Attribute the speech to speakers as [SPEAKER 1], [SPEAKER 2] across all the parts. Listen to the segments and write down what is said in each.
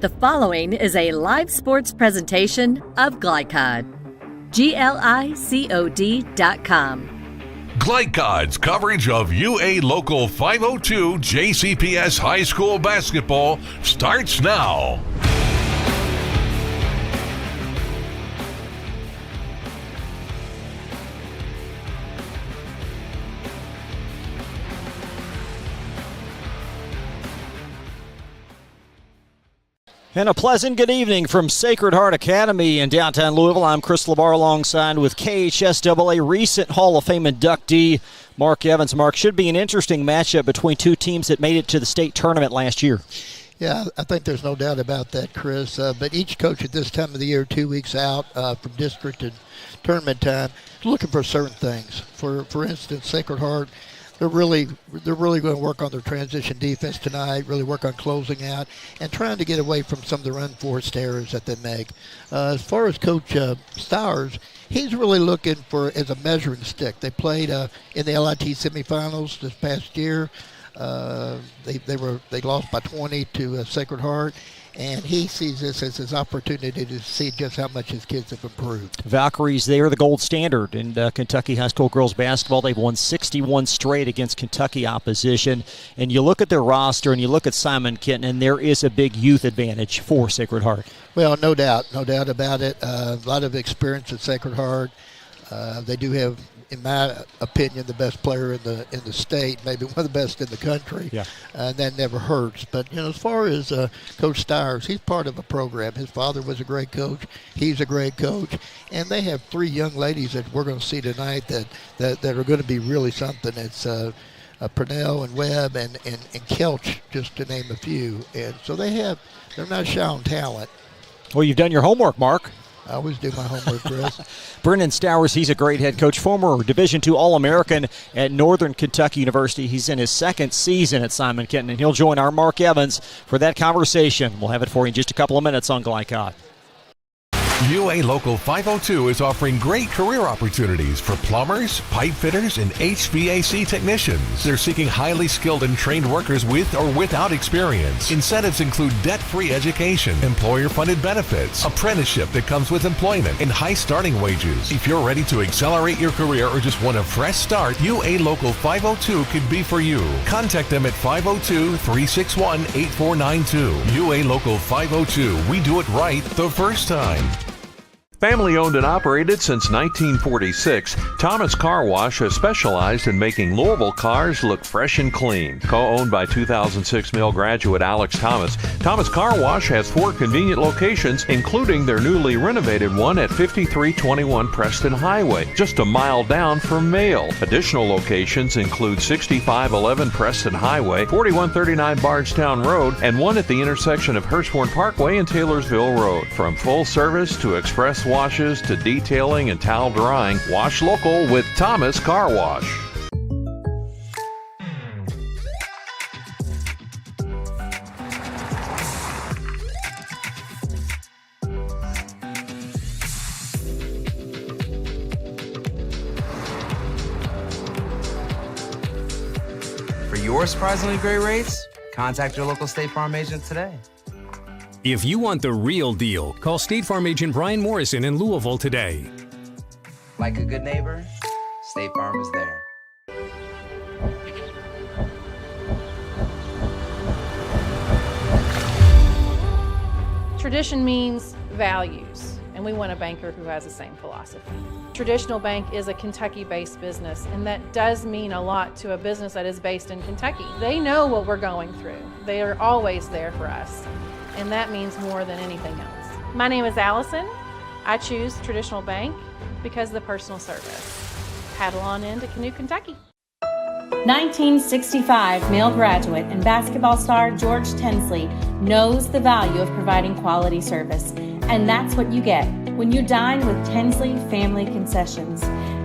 [SPEAKER 1] The following is a live sports presentation of Glycod. GLICOD.com.
[SPEAKER 2] Glycod's coverage of UA Local 502 JCPS High School basketball starts now.
[SPEAKER 3] And a pleasant good evening from Sacred Heart Academy in downtown Louisville. I'm Chris LeBar alongside with KHSAA recent Hall of Fame inductee Mark Evans. Mark, should be an interesting matchup between two teams that made it to the state tournament last year.
[SPEAKER 4] Yeah, I think there's no doubt about that, Chris. But each coach at this time of the year, 2 weeks out from district and tournament time, is looking for certain things. For instance, Sacred Heart, they're really going to work on their transition defense tonight, really work on closing out, and trying to get away from some of their unforced errors that they make. As far as Coach Stowers, he's really looking for as a measuring stick. They played in the LIT semifinals this past year. They lost by 20 to Sacred Heart, and he sees this as his opportunity to see just how much his kids have improved.
[SPEAKER 3] Valkyries, they are the gold standard in Kentucky high school girls basketball. They've won 61 straight against Kentucky opposition. And you look at their roster and you look at Simon Kenton, and there is a big youth advantage for Sacred Heart.
[SPEAKER 4] Well, no doubt about it. A lot of experience at Sacred Heart. They do have, in my opinion, the best player in the state, maybe one of the best in the country.
[SPEAKER 3] Yeah.
[SPEAKER 4] And that never hurts. But, as far as Coach Stowers, he's part of a program. His father was a great coach. He's a great coach. And they have three young ladies that we're going to see tonight that are going to be really something. It's Purnell and Webb and Kelch, just to name a few. And so they're not shy on talent.
[SPEAKER 3] Well, you've done your homework, Mark.
[SPEAKER 4] I always do my homework, Chris.
[SPEAKER 3] Brendan Stowers, he's a great head coach, former Division II All-American at Northern Kentucky University. He's in his second season at Simon Kenton, and he'll join our Mark Evans for that conversation. We'll have it for you in just a couple of minutes on Glycod.
[SPEAKER 2] UA Local 502 is offering great career opportunities for plumbers, pipe fitters, and HVAC technicians. They're seeking highly skilled and trained workers with or without experience. Incentives include debt-free education, employer-funded benefits, apprenticeship that comes with employment, and high starting wages. If you're ready to accelerate your career or just want a fresh start, UA Local 502 could be for you. Contact them at 502-361-8492. UA Local 502. We do it right the first time.
[SPEAKER 5] Family owned and operated since 1946, Thomas Car Wash has specialized in making Louisville cars look fresh and clean. Co-owned by 2006 Mill graduate Alex Thomas, Thomas Car Wash has 4 convenient locations, including their newly renovated one at 5321 Preston Highway, just a mile down from Mail. Additional locations include 6511 Preston Highway, 4139 Bardstown Road, and one at the intersection of Hurstbourne Parkway and Taylorsville Road. From full service to express washes to detailing and towel drying, wash local with Thomas Car Wash.
[SPEAKER 6] For your surprisingly great rates, contact your local State Farm agent today.
[SPEAKER 7] If you want the real deal, call State Farm agent Brian Morrison in Louisville today.
[SPEAKER 6] Like a good neighbor, State Farm is there.
[SPEAKER 8] Tradition means values, and we want a banker who has the same philosophy. Traditional Bank is a Kentucky-based business, and that does mean a lot to a business that is based in Kentucky. They know what we're going through. They are always there for us. And that means more than anything else. My name is Allison. I choose Traditional Bank because of the personal service. Paddle on into Canoe, Kentucky.
[SPEAKER 9] 1965 Male graduate and basketball star George Tensley knows the value of providing quality service. And that's what you get when you dine with Tensley Family Concessions.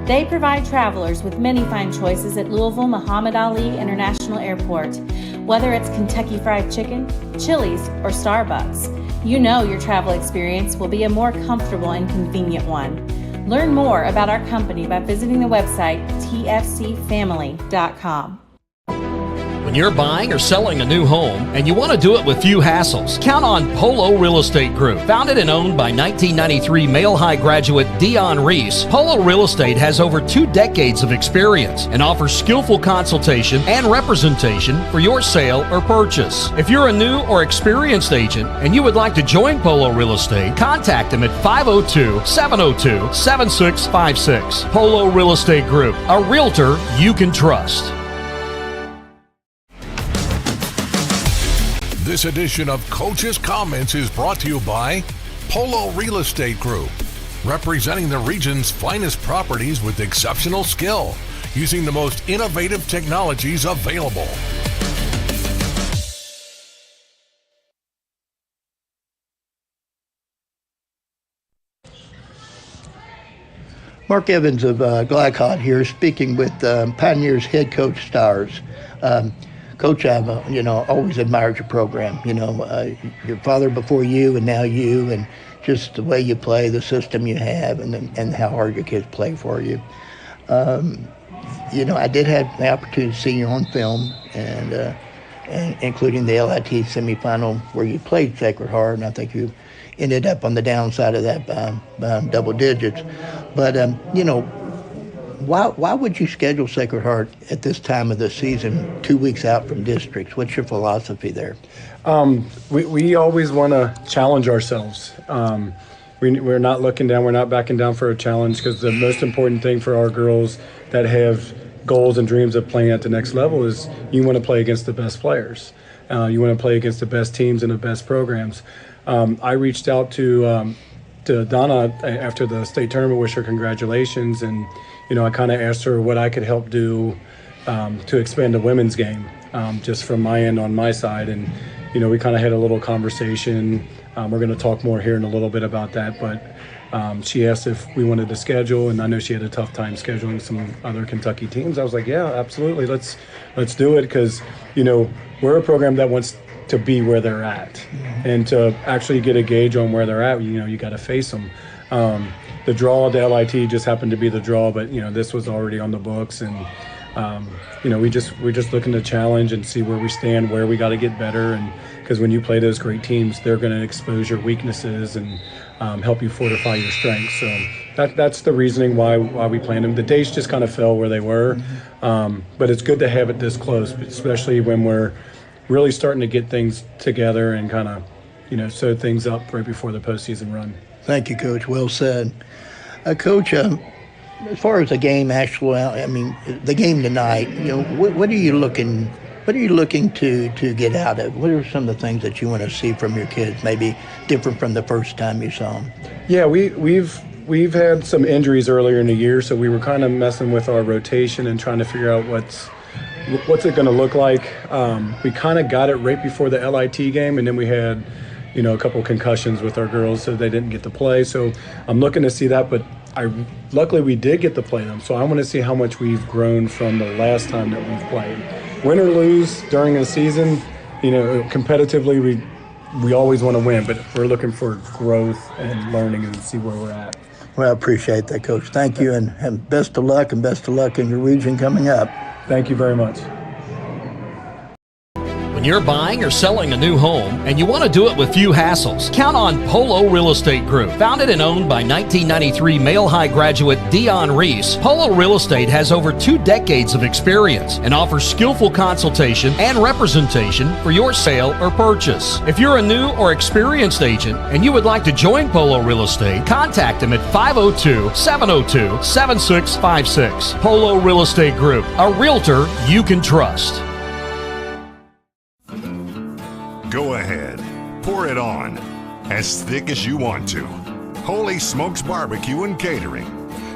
[SPEAKER 9] They provide travelers with many fine choices at Louisville Muhammad Ali International Airport. Whether it's Kentucky Fried Chicken, Chili's, or Starbucks, you know your travel experience will be a more comfortable and convenient one. Learn more about our company by visiting the website tfcfamily.com.
[SPEAKER 10] When you're buying or selling a new home and you want to do it with few hassles, count on Polo Real Estate Group. Founded and owned by 1993 Male High graduate Dion Reese, Polo Real Estate has over 2 decades of experience and offers skillful consultation and representation for your sale or purchase. If you're a new or experienced agent and you would like to join Polo Real Estate, contact them at 502-702-7656. Polo Real Estate Group, a realtor you can trust.
[SPEAKER 2] This edition of Coach's Comments is brought to you by Polo Real Estate Group, representing the region's finest properties with exceptional skill, using the most innovative technologies available.
[SPEAKER 4] Mark Evans of Glycod here, speaking with Pioneers head coach Stars. Coach, I've always admired your program. Your father before you and now you, and just the way you play, the system you have, and how hard your kids play for you. I did have the opportunity to see you on film, and including the LIT semifinal where you played Sacred Heart, and I think you ended up on the downside of that by double digits. But why would you schedule Sacred Heart at this time of the season, 2 weeks out from districts? What's your philosophy there?
[SPEAKER 11] We always want to challenge ourselves. We're not looking down. We're not backing down for a challenge, because the most important thing for our girls that have goals and dreams of playing at the next level is you want to play against the best players. You want to play against the best teams and the best programs. I reached out to Donna after the state tournament, wish her congratulations, and I kind of asked her what I could help do to expand the women's game, just from my end on my side. And, we kind of had a little conversation. We're going to talk more here in a little bit about that. But she asked if we wanted to schedule, and I know she had a tough time scheduling some other Kentucky teams. I was like, yeah, absolutely. Let's do it, because, we're a program that wants to be where they're at. And to actually get a gauge on where they're at, you got to face them. The draw, the LIT just happened to be the draw, but this was already on the books, and we're just looking to challenge and see where we stand, where we got to get better, and because when you play those great teams, they're going to expose your weaknesses and help you fortify your strengths. So that's the reasoning why we planned them. The dates just kind of fell where they were, but it's good to have it this close, especially when we're really starting to get things together and kind of sew things up right before the postseason run. Thank you, Coach. Well said. Coach, as far as the game, the game tonight, what are you looking to get out of? What are some of the things that you want to see from your kids, maybe different from the first time you saw them? Yeah, we've had some injuries earlier in the year, so we were kind of messing with our rotation and trying to figure out what's it going to look like. We kind of got it right before the LIT game, and then we had a couple concussions with our girls, so they didn't get to play. So I'm looking to see that, but luckily we did get to play them. So I want to see how much we've grown from the last time that we've played. Win or lose during the season, competitively we always want to win, but we're looking for growth and learning and see where we're at. Well, I appreciate that, Coach. Thank you, and best of luck in your region coming up. Thank you very much.
[SPEAKER 10] When you're buying or selling a new home and you want to do it with few hassles, count on Polo Real Estate Group. Founded and owned by 1993 Male High graduate Dion Reese, Polo Real Estate has over 2 decades of experience and offers skillful consultation and representation for your sale or purchase. If you're a new or experienced agent and you would like to join Polo Real Estate, contact them at 502-702-7656. Polo Real Estate Group, a realtor you can trust.
[SPEAKER 12] Go ahead, pour it on, as thick as you want to. Holy Smokes Barbecue and Catering,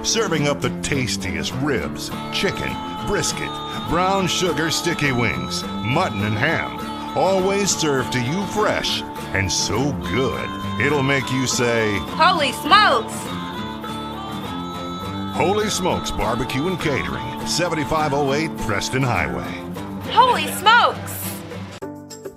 [SPEAKER 12] serving up the tastiest ribs, chicken, brisket, brown sugar sticky wings, mutton and ham, always served to you fresh and so good, it'll make you say, Holy Smokes! Holy Smokes Barbecue and Catering, 7508 Preston Highway.
[SPEAKER 13] Holy Smokes!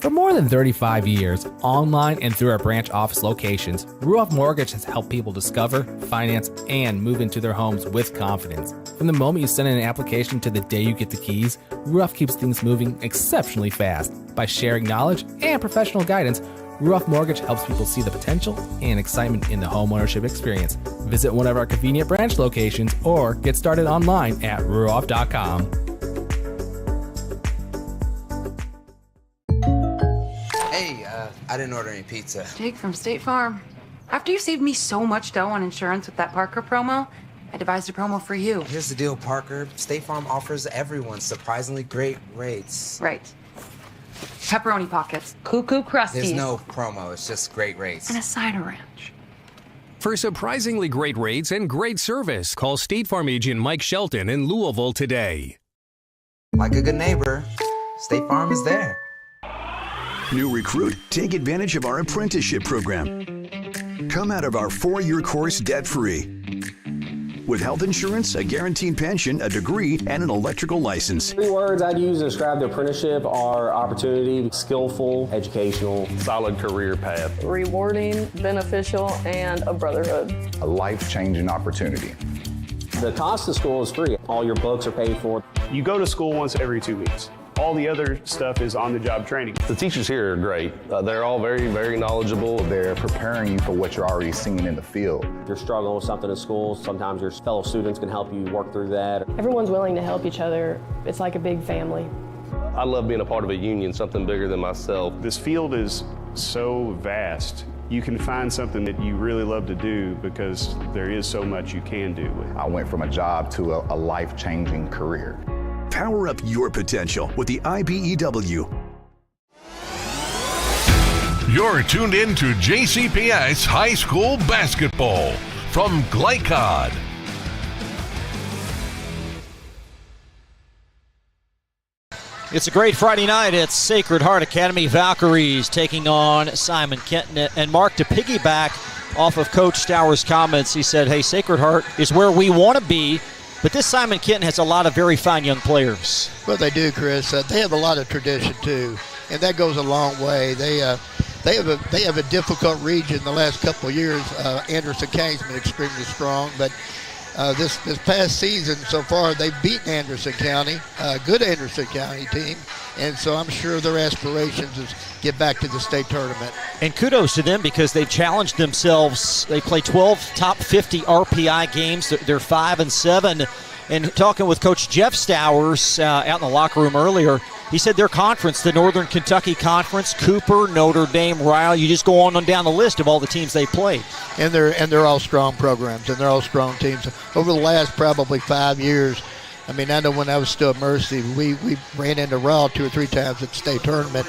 [SPEAKER 13] For more than 35 years, online and through our branch office locations, Ruoff Mortgage has helped people discover, finance, and move into their homes with confidence. From the moment you send in an application to the day you get the keys, Ruoff keeps things moving exceptionally fast. By sharing knowledge and professional guidance, Ruoff Mortgage helps people see the potential and excitement in the homeownership experience. Visit one of our convenient branch locations or get started online at ruoff.com.
[SPEAKER 6] Hey, I didn't order any pizza.
[SPEAKER 14] Jake from State Farm. After you saved me so much dough on insurance with that Parker promo, I devised a promo for you.
[SPEAKER 6] Here's the deal, Parker. State Farm offers everyone surprisingly great rates.
[SPEAKER 14] Right. Pepperoni pockets, cuckoo crusties.
[SPEAKER 6] There's no promo, it's just great rates.
[SPEAKER 14] And a side of ranch.
[SPEAKER 7] For surprisingly great rates and great service, call State Farm agent Mike Shelton in Louisville today.
[SPEAKER 6] Like a good neighbor, State Farm is there.
[SPEAKER 15] New recruit, take advantage of our apprenticeship program. Come out of our 4-year course debt-free. With health insurance, a guaranteed pension, a degree, and an electrical license.
[SPEAKER 16] 3 words I'd use to describe the apprenticeship are opportunity, skillful, educational,
[SPEAKER 17] solid career path,
[SPEAKER 18] rewarding, beneficial, and a brotherhood.
[SPEAKER 19] A life-changing opportunity.
[SPEAKER 16] The cost of school is free. All your books are paid for.
[SPEAKER 17] You go to school once every 2 weeks. All the other stuff is on-the-job training.
[SPEAKER 20] The teachers here are great. They're all very, very knowledgeable.
[SPEAKER 19] They're preparing you for what you're already seeing in the field.
[SPEAKER 16] If you're struggling with something in school, sometimes your fellow students can help you work through that.
[SPEAKER 18] Everyone's willing to help each other. It's like a big family.
[SPEAKER 20] I love being a part of a union, something bigger than myself.
[SPEAKER 17] This field is so vast. You can find something that you really love to do because there is so much you can do.
[SPEAKER 19] I went from a job to a life-changing career.
[SPEAKER 15] Power up your potential with the IBEW.
[SPEAKER 2] You're tuned in to JCPS High School Basketball from Glycod.
[SPEAKER 3] It's a great Friday night at Sacred Heart Academy. Valkyries taking on Simon Kenton. And Mark, to piggyback off of Coach Stowers' comments, he said, hey, Sacred Heart is where we want to be. But this Simon Kenton has a lot of very fine young players.
[SPEAKER 4] Well, they do, Chris. They have a lot of tradition too, and that goes a long way. They have a difficult region the last couple of years. Anderson County's been extremely strong, but this past season so far they've beaten Anderson County, a good Anderson County team, and so I'm sure their aspirations is get back to the state tournament.
[SPEAKER 3] And kudos to them because they've challenged themselves. They play 12 top 50 RPI games. They're 5-7. And talking with Coach Jeff Stowers out in the locker room earlier, he said their conference, the Northern Kentucky Conference, Cooper, Notre Dame, Ryle, you just go on and down the list of all the teams they played.
[SPEAKER 4] And they're all strong programs, and they're all strong teams. Over the last probably 5 years, I mean, I know when I was still at Mercy, we ran into Ryle 2 or 3 times at the state tournament.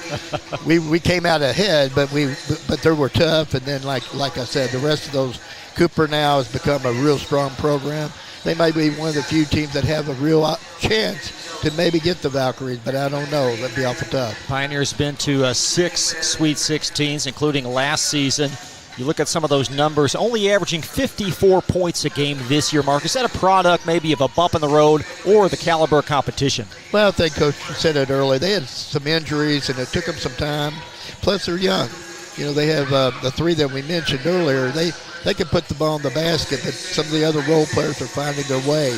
[SPEAKER 4] we came out ahead, but they were tough. And then, like I said, the rest of those, Cooper now has become a real strong program. They may be one of the few teams that have a real chance to maybe get the Valkyries, but I don't know. That'd be awful tough.
[SPEAKER 3] Pioneers been to 6 Sweet 16s, including last season. You look at some of those numbers, only averaging 54 points a game this year, Mark. Is that a product maybe of a bump in the road or the caliber of competition?
[SPEAKER 4] Well, I think Coach said it earlier. They had some injuries, and it took them some time. Plus, they're young. You know, they have the 3 that we mentioned earlier. They can put the ball in the basket, but some of the other role players are finding their way.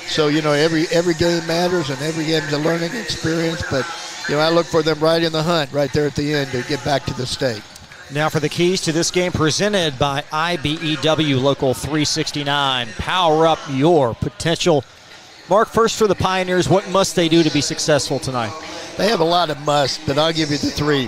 [SPEAKER 4] So, you know, every game matters, and every game's a learning experience. But, you know, I look for them right in the hunt right there at the end to get back to the state.
[SPEAKER 3] Now for the keys to this game presented by IBEW Local 369. Power up your potential. Mark, first for the Pioneers, what must they do to be successful tonight?
[SPEAKER 4] They have a lot of musts, but I'll give you the 3.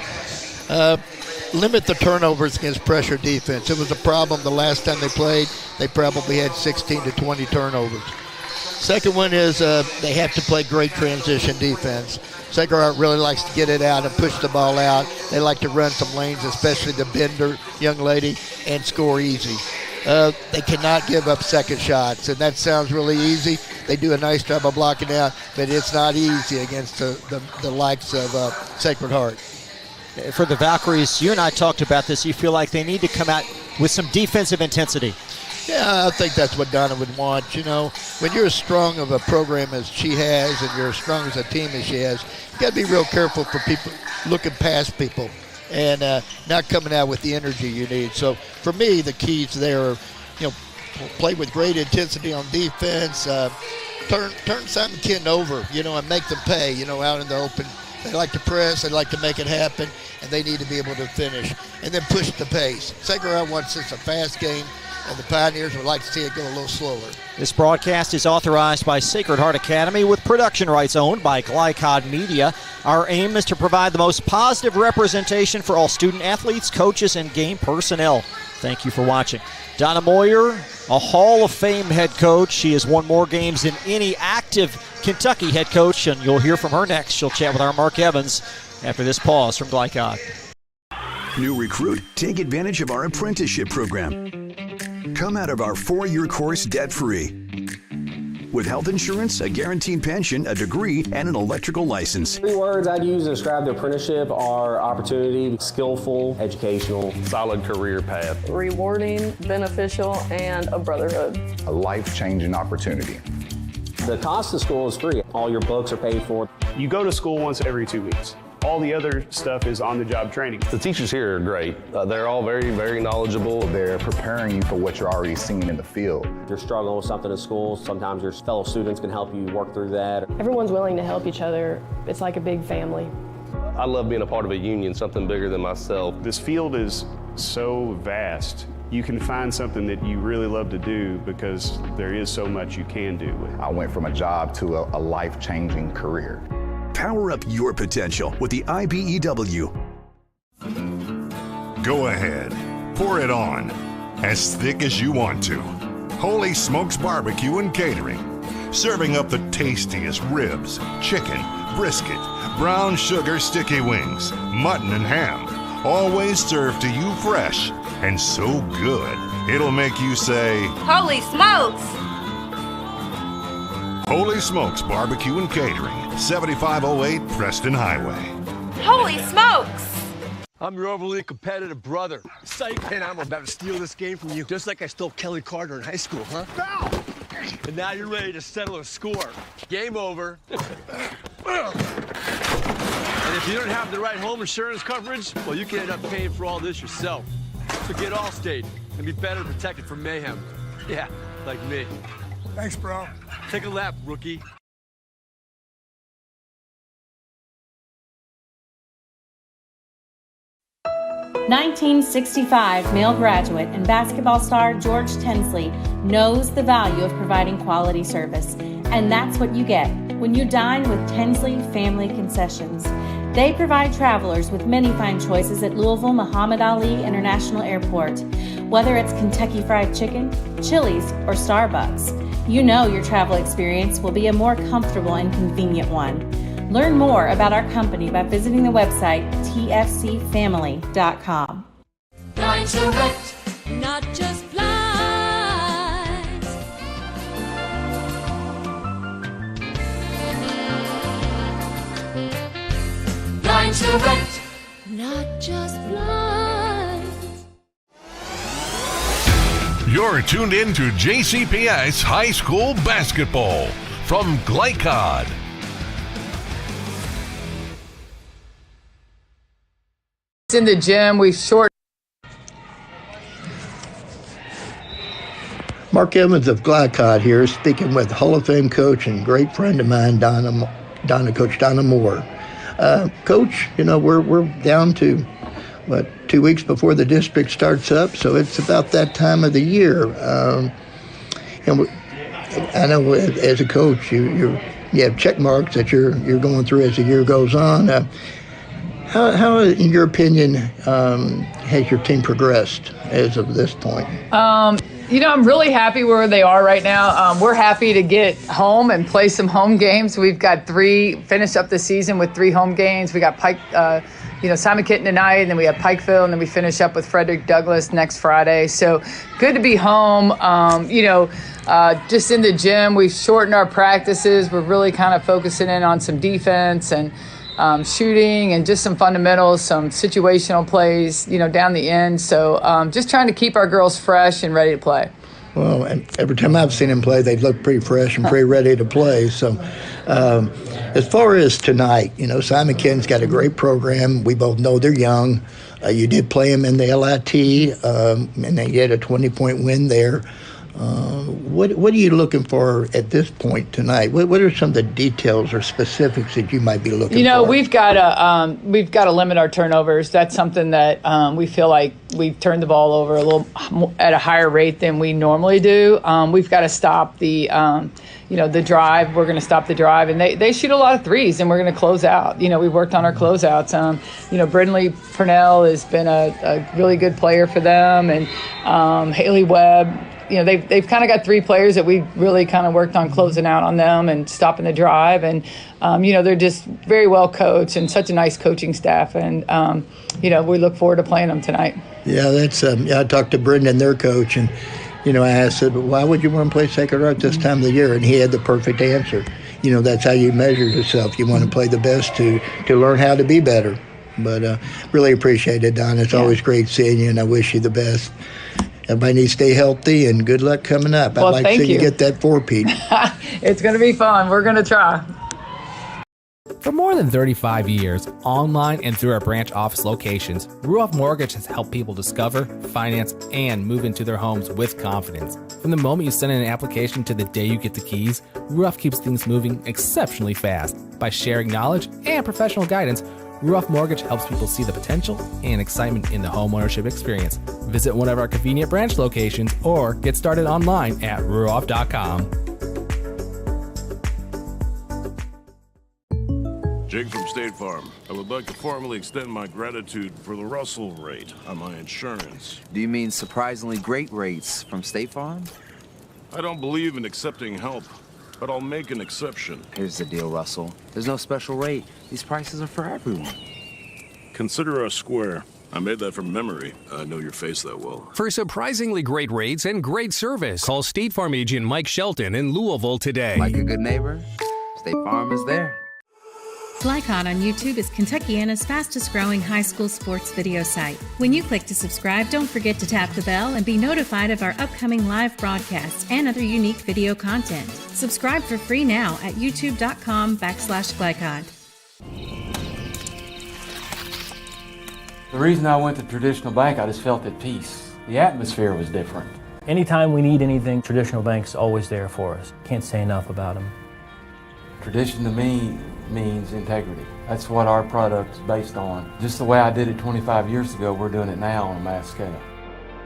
[SPEAKER 4] Limit the turnovers against pressure defense. It was a problem the last time they played. They probably had 16 to 20 turnovers. Second one is they have to play great transition defense. Sacred Heart really likes to get it out and push the ball out. They like to run some lanes, especially the Bender young lady, and score easy. They cannot give up second shots, and that sounds really easy. They do a nice job of blocking out, but it's not easy against the likes of Sacred Heart.
[SPEAKER 3] For the Valkyries, you and I talked about this. You feel like they need to come out with some defensive intensity.
[SPEAKER 4] Yeah, I think that's what Donna would want. You know, when you're as strong of a program as she has and you're as strong as a team as she has, you got to be real careful for people looking past people and not coming out with the energy you need. So for me, the keys there are, you know, play with great intensity on defense, turn Simon Kenton over, you know, and make them pay, you know, out in the open. They like to press, they like to make it happen, and they need to be able to finish. And then push the pace. Sacred Heart wants this a fast game, and the Pioneers would like to see it go a little slower.
[SPEAKER 3] This broadcast is authorized by Sacred Heart Academy with production rights owned by Glycod Media. Our aim is to provide the most positive representation for all student athletes, coaches, and game personnel. Thank you for watching. Donna Moyer, a Hall of Fame head coach. She has won more games than any active Kentucky head coach, and you'll hear from her next. She'll chat with our Mark Evans after this pause from Glycod.
[SPEAKER 15] New recruit, take advantage of our apprenticeship program. Come out of our 4-year course debt-free. With health insurance, a guaranteed pension, a degree, and an electrical license.
[SPEAKER 16] 3 words I'd use to describe the apprenticeship are opportunity, skillful, educational,
[SPEAKER 20] solid career path,
[SPEAKER 18] rewarding, beneficial, and a brotherhood.
[SPEAKER 19] A life-changing opportunity.
[SPEAKER 16] The cost of school is free. All your books are paid for.
[SPEAKER 17] You go to school once every 2 weeks. All the other stuff is on-the-job training.
[SPEAKER 20] The teachers here are great. They're all very, very knowledgeable.
[SPEAKER 19] They're preparing you for what you're already seeing in the field.
[SPEAKER 16] If you're struggling with something in school, sometimes your fellow students can help you work through that.
[SPEAKER 18] Everyone's willing to help each other. It's like a big family.
[SPEAKER 20] I love being a part of a union, something bigger than myself.
[SPEAKER 17] This field is so vast. You can find something that you really love to do because there is so much you can do.
[SPEAKER 19] I went from a job to a life-changing career.
[SPEAKER 15] Power up your potential with the IBEW.
[SPEAKER 12] Go ahead, pour it on, as thick as you want to. Holy Smokes Barbecue and Catering, serving up the tastiest ribs, chicken, brisket, brown sugar sticky wings, mutton and ham, always served to you fresh and so good, it'll make you say,
[SPEAKER 21] "Holy smokes!"
[SPEAKER 12] Holy Smokes Barbecue and Catering, 7508 Preston Highway.
[SPEAKER 21] Holy smokes!
[SPEAKER 22] I'm your overly competitive brother. Psych, and I'm about to steal this game from you, just like I stole Kelly Carter in high school, huh? Foul! And now you're ready to settle a score. Game over. And if you don't have the right home insurance coverage, well, you can end up paying for all this yourself. So get Allstate and be better protected from mayhem. Yeah, like me.
[SPEAKER 23] Thanks, bro.
[SPEAKER 22] Take a lap, rookie.
[SPEAKER 9] (1965) male graduate and basketball star George Tensley knows the value of providing quality service, and that's what you get when you dine with Tensley Family Concessions. They provide travelers with many fine choices at Louisville Muhammad Ali International Airport. Whether it's Kentucky Fried Chicken, Chili's, or Starbucks, you know your travel experience will be a more comfortable and convenient one. Learn more about our company by visiting the website tfcfamily.com.
[SPEAKER 21] Line Select, not just flies. Line Select, not just flies.
[SPEAKER 2] You're tuned in to JCPS High School Basketball from Glycod.
[SPEAKER 24] In the gym, we've shortened.
[SPEAKER 4] Mark Evans of Glycod here, speaking with Hall of Fame coach and great friend of mine, Coach Donna Moore. Coach, you know, we're down to, 2 weeks before the district starts up, so it's about that time of the year. And I know as a coach, you have check marks that you're going through as the year goes on. How, in your opinion, has your team progressed as of this point?
[SPEAKER 24] You know, I'm really happy where they are right now. We're happy to get home and play some home games. We've got finish up the season with 3 home games. We got Pike, Simon Kenton tonight, and then we have Pikeville, and then we finish up with Frederick Douglass next Friday. So good to be home. Just in the gym, we've shortened our practices. We're really kind of focusing in on some defense and shooting and just some fundamentals, some situational plays, down the end. So just trying to keep our girls fresh and ready to play.
[SPEAKER 4] Well, and every time I've seen them play, they've looked pretty fresh and pretty ready to play. So, as far as tonight, Simon Kenton's got a great program. We both know they're young. You did play them in the LIT, and they had a 20-point win there. What are you looking for at this point tonight? What are some of the details or specifics that you might be looking for?
[SPEAKER 24] We've got to limit our turnovers. That's something that we feel like we've turned the ball over a little at a higher rate than we normally do. We've got to stop the drive. We're going to stop the drive, and they shoot a lot of threes, and we're going to close out. We worked on our closeouts. Brindley Purnell has been a really good player for them, and Haley Webb. They've kind of got three players that we really kind of worked on closing out on them and stopping the drive. And, they're just very well coached and such a nice coaching staff. And, we look forward to playing them tonight.
[SPEAKER 4] Yeah, that's I talked to Brendan, their coach, and, I asked him, why would you want to play Sacred Heart this time of the year? And he had the perfect answer. That's how you measure yourself. You want to play the best to learn how to be better. But really appreciate it, Don. It's always great seeing you, and I wish you the best. Everybody needs to stay healthy, and good luck coming up.
[SPEAKER 24] Well,
[SPEAKER 4] I'd like to see you get that 4-peat.
[SPEAKER 24] It's going to be fun. We're going to try.
[SPEAKER 13] For more than 35 years, online and through our branch office locations, Ruoff Mortgage has helped people discover, finance, and move into their homes with confidence. From the moment you send in an application to the day you get the keys, Ruoff keeps things moving exceptionally fast. By sharing knowledge and professional guidance, Ruoff Mortgage helps people see the potential and excitement in the homeownership experience. Visit one of our convenient branch locations or get started online at ruoff.com.
[SPEAKER 1] Jake from State Farm. I would like to formally extend my gratitude for the Russell rate on my insurance.
[SPEAKER 6] Do you mean surprisingly great rates from State Farm?
[SPEAKER 1] I don't believe in accepting help, but I'll make an exception.
[SPEAKER 6] Here's the deal, Russell. There's no special rate. These prices are for everyone.
[SPEAKER 1] Consider us square. I made that from memory. I know your face that well.
[SPEAKER 7] For surprisingly great rates and great service, call State Farm agent Mike Shelton in Louisville today.
[SPEAKER 6] Like a good neighbor, State Farm is there.
[SPEAKER 9] Glycod on YouTube is Kentuckiana's fastest growing high school sports video site. When you click to subscribe, don't forget to tap the bell and be notified of our upcoming live broadcasts and other unique video content. Subscribe for free now at youtube.com/Glycod.
[SPEAKER 5] The reason I went to Traditional Bank, I just felt at peace. The atmosphere was different.
[SPEAKER 8] Anytime we need anything, Traditional Bank's always there for us. Can't say enough about them.
[SPEAKER 5] Tradition to me means integrity. That's what our product's based on. Just the way I did it 25 years ago, we're doing it now on a mass scale.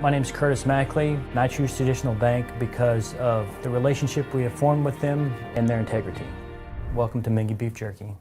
[SPEAKER 8] My name is Curtis Mackley, and I choose Traditional Bank because of the relationship we have formed with them and their integrity. Welcome to Mingy Beef Jerky.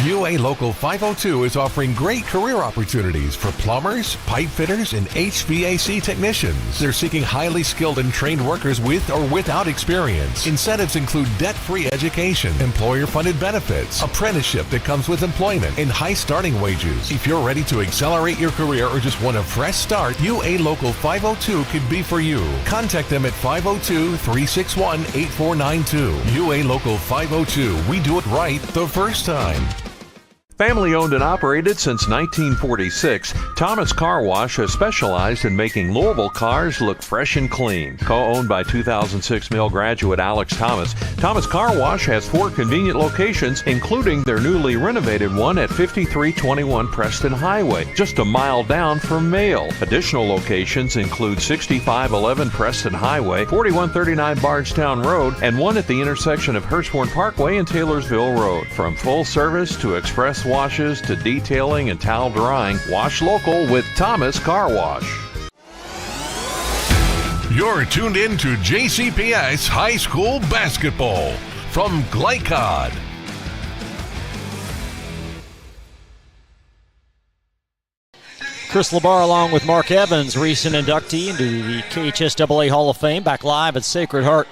[SPEAKER 2] UA Local 502 is offering great career opportunities for plumbers, pipe fitters, and HVAC technicians. They're seeking highly skilled and trained workers with or without experience. Incentives include debt-free education, employer-funded benefits, apprenticeship that comes with employment, and high starting wages. If you're ready to accelerate your career or just want a fresh start, UA Local 502 could be for you. Contact them at 502-361-8492. UA Local 502. We do it right the first time.
[SPEAKER 23] Family owned and operated since 1946, Thomas Car Wash has specialized in making Louisville cars look fresh and clean. Co-owned by 2006 Mill graduate Alex Thomas, Thomas Car Wash has 4 convenient locations, including their newly renovated one at 5321 Preston Highway, just a mile down from Mail. Additional locations include 6511 Preston Highway, 4139 Bardstown Road, and one at the intersection of Hurstbourne Parkway and Taylorsville Road. From full service to express washes to detailing and towel drying, wash local with Thomas Car Wash.
[SPEAKER 2] You're tuned in to JCPS High School Basketball from Glycod.
[SPEAKER 3] Chris Labar along with Mark Evans, recent inductee into the KHSAA Hall of Fame, back live at Sacred Heart.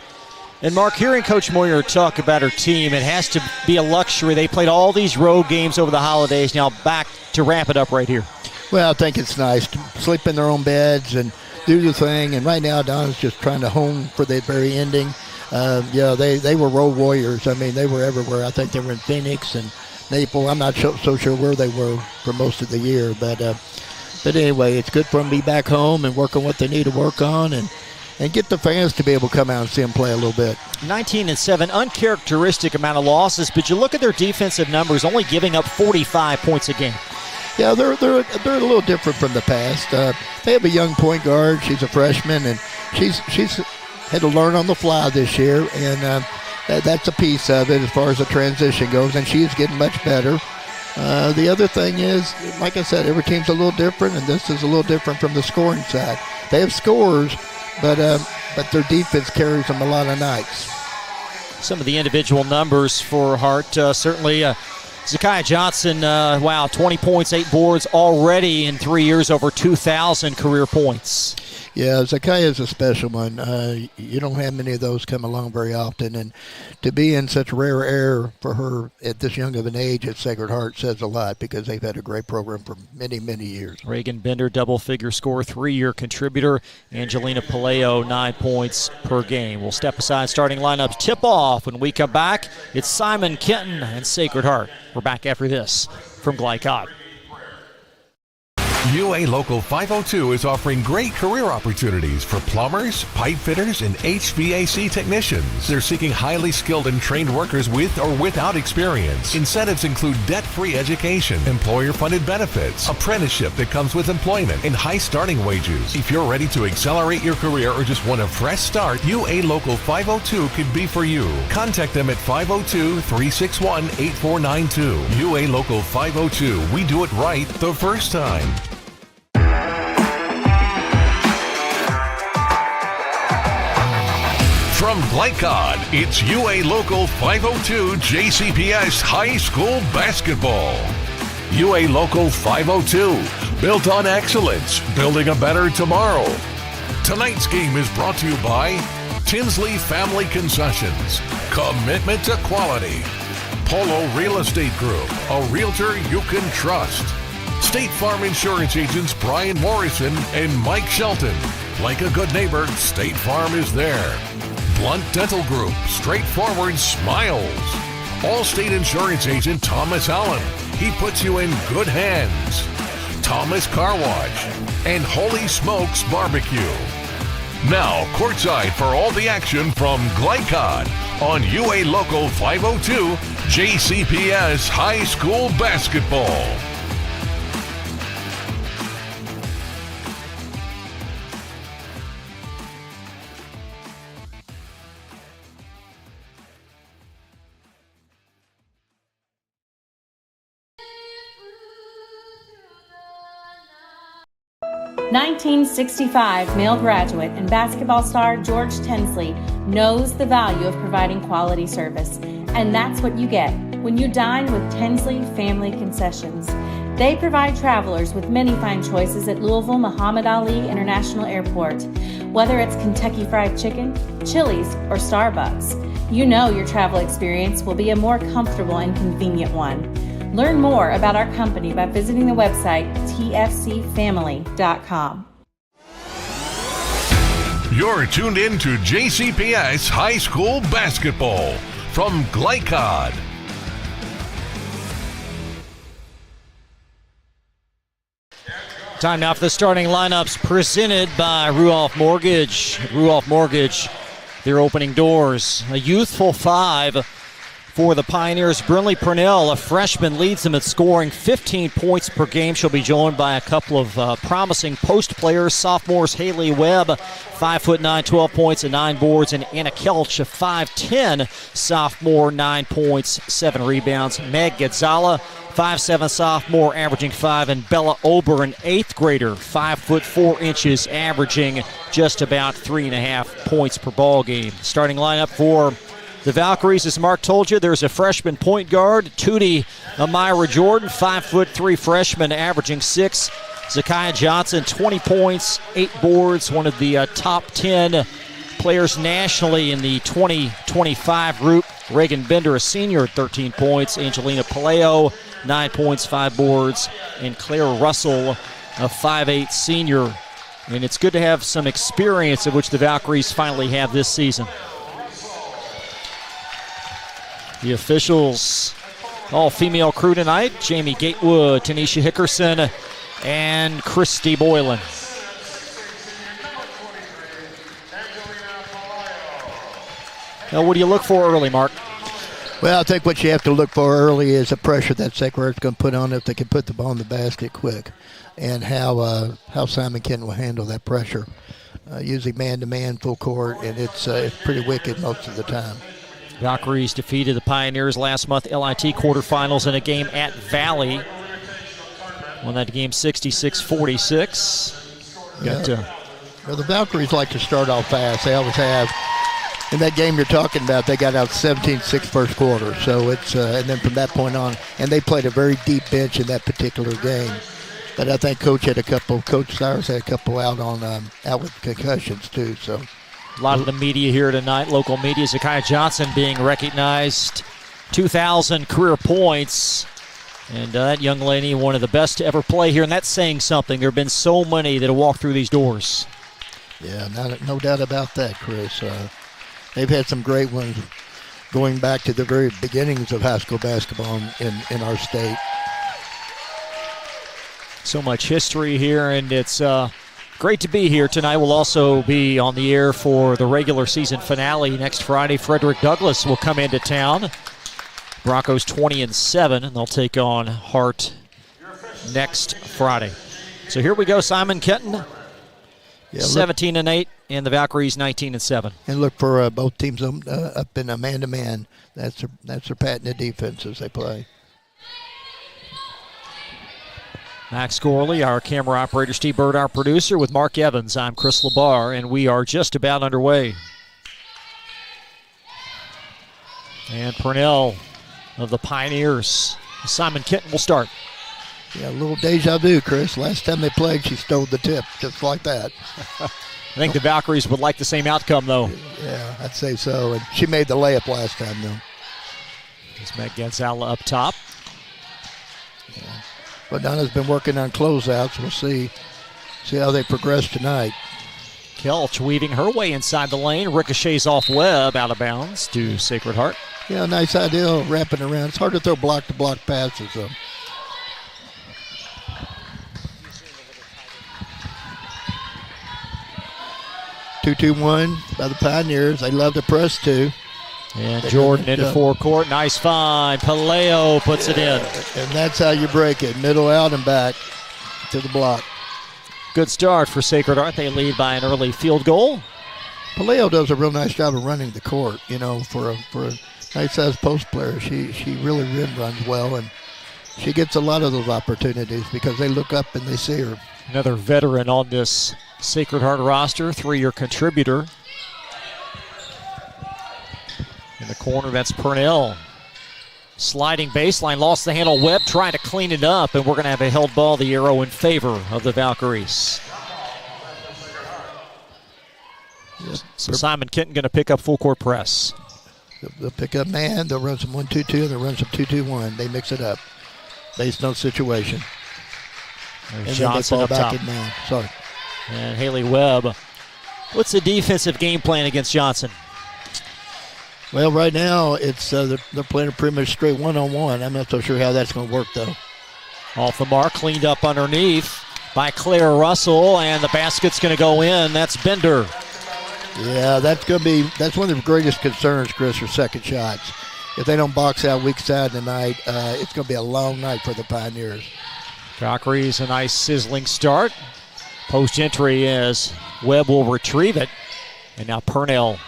[SPEAKER 3] And Mark, hearing Coach Moyer talk about her team, it has to be a luxury. They played all these road games over the holidays, now back to ramp it up right here.
[SPEAKER 4] Well, I think it's nice to sleep in their own beds and do the thing. And right now, Don's just trying to hone for the very ending. They were road warriors. I mean, they were everywhere. I think they were in Phoenix and Naples. I'm not so sure where they were for most of the year. But anyway, it's good for them to be back home and working what they need to work on. And and get the fans to be able to come out and see them play a little bit.
[SPEAKER 3] 19-7, uncharacteristic amount of losses, but you look at their defensive numbers, only giving up 45 points a game.
[SPEAKER 4] Yeah, they're a little different from the past. They have a young point guard. She's a freshman, and she's had to learn on the fly this year, and that's a piece of it as far as the transition goes, and she's getting much better. The other thing is, like I said, every team's a little different, and this is a little different from the scoring side. They have scores, but their defense carries them a lot of nights.
[SPEAKER 3] Some of the individual numbers for Hart, certainly Zakiya Johnson, 20 points, 8 boards already in 3 years, over 2,000 career points.
[SPEAKER 4] Yeah, Zakiya is a special one. You don't have many of those come along very often, and to be in such rare air for her at this young of an age at Sacred Heart says a lot, because they've had a great program for many, many years.
[SPEAKER 3] Reagan Bender, double-figure score, 3-year contributor. Angelina Paleo, 9 points per game. We'll step aside. Starting lineups tip off. When we come back, it's Simon, Kenton, and Sacred Heart. We're back after this from Glycod.
[SPEAKER 2] UA Local 502 is offering great career opportunities for plumbers, pipe fitters, and HVAC technicians. They're seeking highly skilled and trained workers with or without experience. Incentives include debt-free education, employer-funded benefits, apprenticeship that comes with employment, and high starting wages. If you're ready to accelerate your career or just want a fresh start, UA Local 502 could be for you. Contact them at 502-361-8492. UA Local 502. We do it right the first time. From Glycod, it's UA Local 502 JCPS High School Basketball. UA Local 502, built on excellence, building a better tomorrow. Tonight's game is brought to you by Tinsley Family Concessions, commitment to quality. Polo Real Estate Group, a realtor you can trust. State Farm Insurance agents Brian Morrison and Mike Shelton. Like a good neighbor, State Farm is there. Blunt Dental Group, straightforward smiles. Allstate Insurance agent Thomas Allen. He puts you in good hands. Thomas Car Wash and Holy Smokes Barbecue. Now, courtside for all the action from Glycod on UA Local 502 JCPS High School Basketball.
[SPEAKER 9] (1965) male graduate and basketball star George Tensley knows the value of providing quality service, and that's what you get when you dine with Tensley Family Concessions. They provide travelers with many fine choices at Louisville Muhammad Ali International Airport. Whether it's Kentucky Fried Chicken, Chili's, or Starbucks, you know your travel experience will be a more comfortable and convenient one. Learn more about our company by visiting the website tfcfamily.com.
[SPEAKER 2] You're tuned in to JCPS High School Basketball from Glycod.
[SPEAKER 3] Time now for the starting lineups presented by Ruoff Mortgage. Ruoff Mortgage, their opening doors. A youthful 5 for the Pioneers. Brinley Purnell, a freshman, leads them at scoring 15 points per game. She'll be joined by a couple of promising post players. Sophomores Haley Webb, 5'9", 12 points and 9 boards, and Anna Kelch, a 5'10" sophomore, 9 points, 7 rebounds. Meg Gonzala, 5'7" sophomore, averaging 5, and Bella Ober, an 8th grader, 5'4", averaging just about 3.5 points per ball game. Starting lineup for the Valkyries, as Mark told you, there's a freshman point guard, Tootie Amira Jordan, 5'3" freshman, averaging 6. Zakiya Johnson, 20 points, 8 boards, one of the top 10 players nationally in the 2025 group. Reagan Bender, a senior, at 13 points. Angelina Paleo, 9 points, 5 boards. And Claire Russell, a 5'8" senior. And it's good to have some experience, of which the Valkyries finally have this season. The officials, all-female crew tonight: Jamie Gatewood, Tanisha Hickerson, and Christy Boylan. Now, what do you look for early, Mark?
[SPEAKER 4] Well, I think what you have to look for early is the pressure that Sacred Heart's going to put on if they can put the ball in the basket quick, and how Simon Kenton will handle that pressure. Usually man-to-man, full court, and it's pretty wicked most of the time.
[SPEAKER 3] Valkyries defeated the Pioneers last month, LIT quarterfinals in a game at Valley. Won that game 66-46.
[SPEAKER 4] Well, the Valkyries like to start off fast. They always have. In that game you're talking about, they got out 17-6 first quarter. So it's and then from that point on, and they played a very deep bench in that particular game. But I think Coach Stires had a couple out with concussions too. So
[SPEAKER 3] a lot of the media here tonight, local media, Zakiah Johnson being recognized, 2,000 career points. And that young lady, one of the best to ever play here, and that's saying something. There have been so many that have walked through these doors.
[SPEAKER 4] Yeah, no doubt about that, Chris. They've had some great ones going back to the very beginnings of high school basketball in our state.
[SPEAKER 3] So much history here, and it's great to be here tonight. We'll also be on the air for the regular season finale next Friday. Frederick Douglass will come into town. Broncos 20-7, and they'll take on Hart next Friday. So here we go, Simon Kenton, 17-8, and the Valkyries 19-7.
[SPEAKER 4] And look for both teams up in a man-to-man. That's their patented defense as they play.
[SPEAKER 3] Max Gorley, our camera operator, Steve Bird, our producer, with Mark Evans. I'm Chris LeBar, and we are just about underway. And Purnell of the Pioneers. Simon Kenton will start.
[SPEAKER 4] Yeah, a little deja vu, Chris. Last time they played, she stole the tip, just like that.
[SPEAKER 3] I think the Valkyries would like the same outcome, though.
[SPEAKER 4] Yeah, I'd say so. And she made the layup last time, though.
[SPEAKER 3] There's Meg Gonzala up top.
[SPEAKER 4] Yeah. But Donna's been working on closeouts. We'll see how they progress tonight.
[SPEAKER 3] Kelch weaving her way inside the lane. Ricochets off Webb, out of bounds to Sacred Heart.
[SPEAKER 4] Yeah, nice idea wrapping around. It's hard to throw block-to-block passes, though. Two-2-1 by the Pioneers. They love to press, too.
[SPEAKER 3] And Jordan into forecourt. Nice find. Paleo puts it in.
[SPEAKER 4] And that's how you break it. Middle out and back to the block.
[SPEAKER 3] Good start for Sacred Heart. They lead by an early field goal.
[SPEAKER 4] Paleo does a real nice job of running the court, for a nice-sized post player. She really rim runs well, and she gets a lot of those opportunities because they look up and they see her.
[SPEAKER 3] Another veteran on this Sacred Heart roster, 3-year contributor. In the corner, that's Purnell. Sliding baseline, lost the handle. Webb trying to clean it up, and we're going to have a held ball, the arrow in favor of the Valkyries. Yep. So Simon Kenton going to pick up full court press.
[SPEAKER 4] They'll pick up man, they'll run some 1-2-2, and they'll run some 2-2-1. They mix it up based on situation.
[SPEAKER 3] There's
[SPEAKER 4] and
[SPEAKER 3] Johnson
[SPEAKER 4] then they fall
[SPEAKER 3] up
[SPEAKER 4] back
[SPEAKER 3] top.
[SPEAKER 4] in man. Sorry.
[SPEAKER 3] And Haley Webb. What's the defensive game plan against Johnson?
[SPEAKER 4] Well, right now it's they're playing pretty much straight one-on-one. I'm not so sure how that's going to work, though.
[SPEAKER 3] Off the mark, cleaned up underneath by Claire Russell, and the basket's going to go in. That's Bender.
[SPEAKER 4] Yeah, that's one of the greatest concerns, Chris, for second shots. If they don't box out weak side tonight, it's going to be a long night for the Pioneers.
[SPEAKER 3] Valkyries, a nice sizzling start. Post entry as Webb will retrieve it. And now Purnell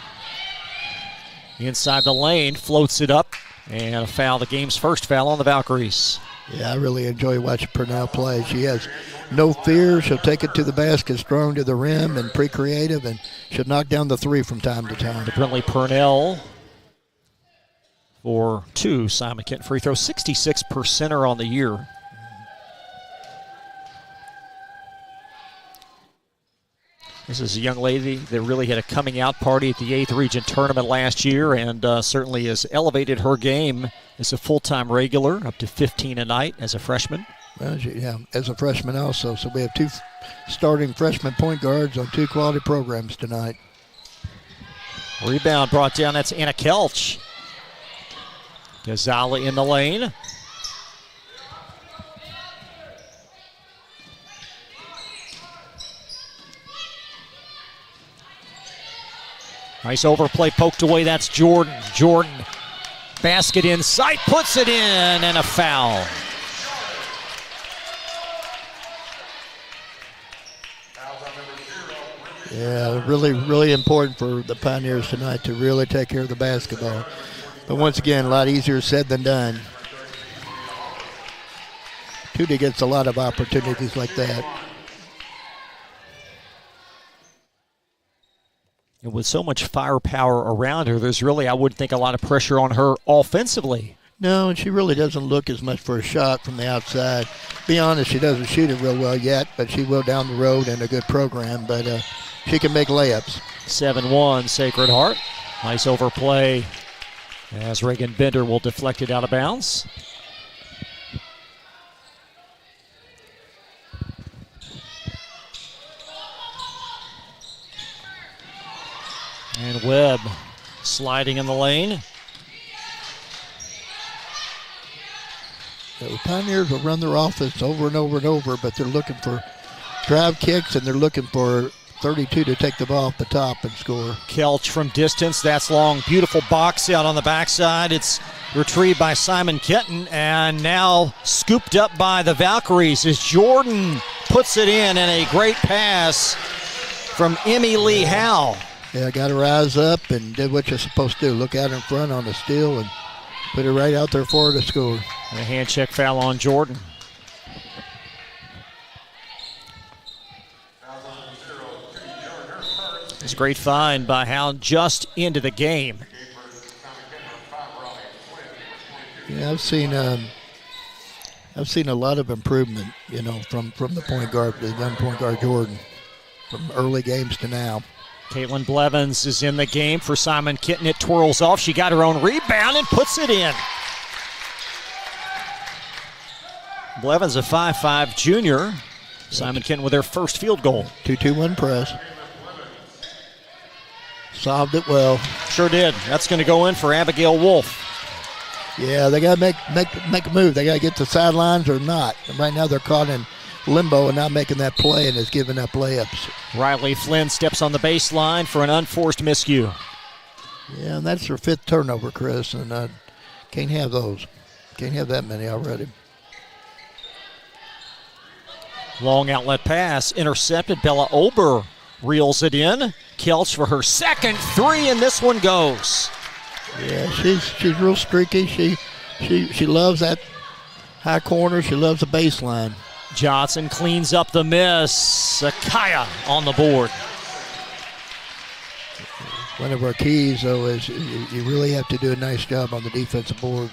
[SPEAKER 3] inside the lane, floats it up, and a foul, the game's first foul on the Valkyries.
[SPEAKER 4] Yeah, I really enjoy watching Purnell play. She has no fear. She'll take it to the basket, strong to the rim, and pretty creative, and she'll knock down the three from time to time.
[SPEAKER 3] Brentley Purnell for 2 Simon Kenton free throws, 66% on the year. This is a young lady that really had a coming out party at the 8th Region Tournament last year, and certainly has elevated her game as a full-time regular, up to 15 a night as a freshman.
[SPEAKER 4] Well, yeah, as a freshman also. So we have 2 starting freshman point guards on 2 quality programs tonight.
[SPEAKER 3] Rebound brought down, that's Anna Kelch. Gonzala in the lane. Nice overplay, poked away. That's Jordan. Jordan, basket in sight, puts it in, and a foul.
[SPEAKER 4] Yeah, really important for the Pioneers tonight to really take care of the basketball. But once again, a lot easier said than done. Tootie gets a lot of opportunities like that.
[SPEAKER 3] And with so much firepower around her, there's really, I would think, a lot of pressure on her offensively.
[SPEAKER 4] No, and she really doesn't look as much for a shot from the outside. Be honest, she doesn't shoot it real well yet, but she will down the road in a good program. But she can make layups.
[SPEAKER 3] 7-1, Sacred Heart. Nice overplay as Reagan Bender will deflect it out of bounds. And Webb sliding in the lane.
[SPEAKER 4] The Pioneers will run their offense over and over and over, but they're looking for drive kicks, and they're looking for 32 to take the ball off the top and score.
[SPEAKER 3] Kelch from distance, that's long. Beautiful box out on the backside. It's retrieved by Simon Kenton, and now scooped up by the Valkyries as Jordan puts it in, and a great pass from Emmy Lee Howe.
[SPEAKER 4] Yeah, got to rise up and did what you're supposed to do. Look out in front on the steal and put it right out there for her to score.
[SPEAKER 3] And a hand check foul on Jordan. It's a great find by Howe just into the game.
[SPEAKER 4] Yeah, I've seen a lot of improvement, from the point guard, the young point guard Jordan, from early games to now.
[SPEAKER 3] Caitlin Blevins is in the game for Simon Kenton. It twirls off. She got her own rebound and puts it in. Blevins, a 5'5" junior. Simon Kenton with their first field goal.
[SPEAKER 4] 2-2-1 press. Solved it well.
[SPEAKER 3] Sure did. That's going to go in for Abigail Wolf.
[SPEAKER 4] Yeah, they got to make a move. They got to get to the sidelines or not. And right now they're caught in limbo and not making that play and is giving up layups.
[SPEAKER 3] Riley Flynn steps on the baseline for an unforced miscue.
[SPEAKER 4] Yeah, and that's her 5th turnover, Chris, and can't have those. Can't have that many already.
[SPEAKER 3] Long outlet pass, intercepted. Bella Ober reels it in. Kelch for her second three, and this one goes.
[SPEAKER 4] Yeah, she's real streaky. She loves that high corner. She loves the baseline.
[SPEAKER 3] Johnson cleans up the miss. Sakaya on the board.
[SPEAKER 4] One of our keys, though, is you really have to do a nice job on the defensive boards.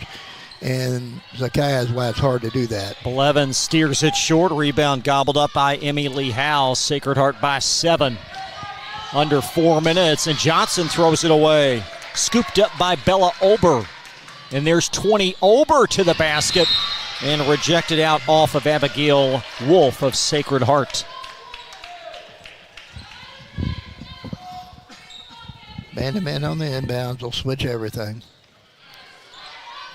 [SPEAKER 4] And Zakaya is why it's hard to do that.
[SPEAKER 3] Blevins steers it short. Rebound gobbled up by Emmy Lee Howe. Sacred Heart by 7. Under 4 minutes, and Johnson throws it away. Scooped up by Bella Ober. And there's 20 Ober to the basket and rejected out off of Abigail Wolf of Sacred Heart.
[SPEAKER 4] Man-to-man on the inbounds will switch everything.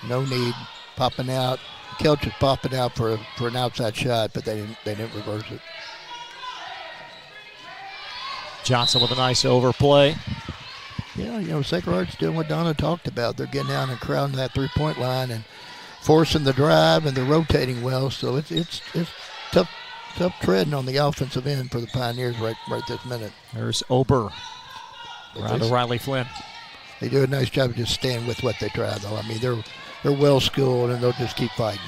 [SPEAKER 4] No need. Popping out. Kelch is popping out for an outside shot, but they didn't reverse it.
[SPEAKER 3] Johnson with a nice overplay.
[SPEAKER 4] Yeah, Sacred Heart's doing what Donna talked about. They're getting down and crowding that three-point line and forcing the drive, and they're rotating well. So it's tough treading on the offensive end for the Pioneers right this minute.
[SPEAKER 3] There's Ober. Around to Riley Flynn.
[SPEAKER 4] They do a nice job of just staying with what they try, though. I mean, they're well skilled, and they'll just keep fighting.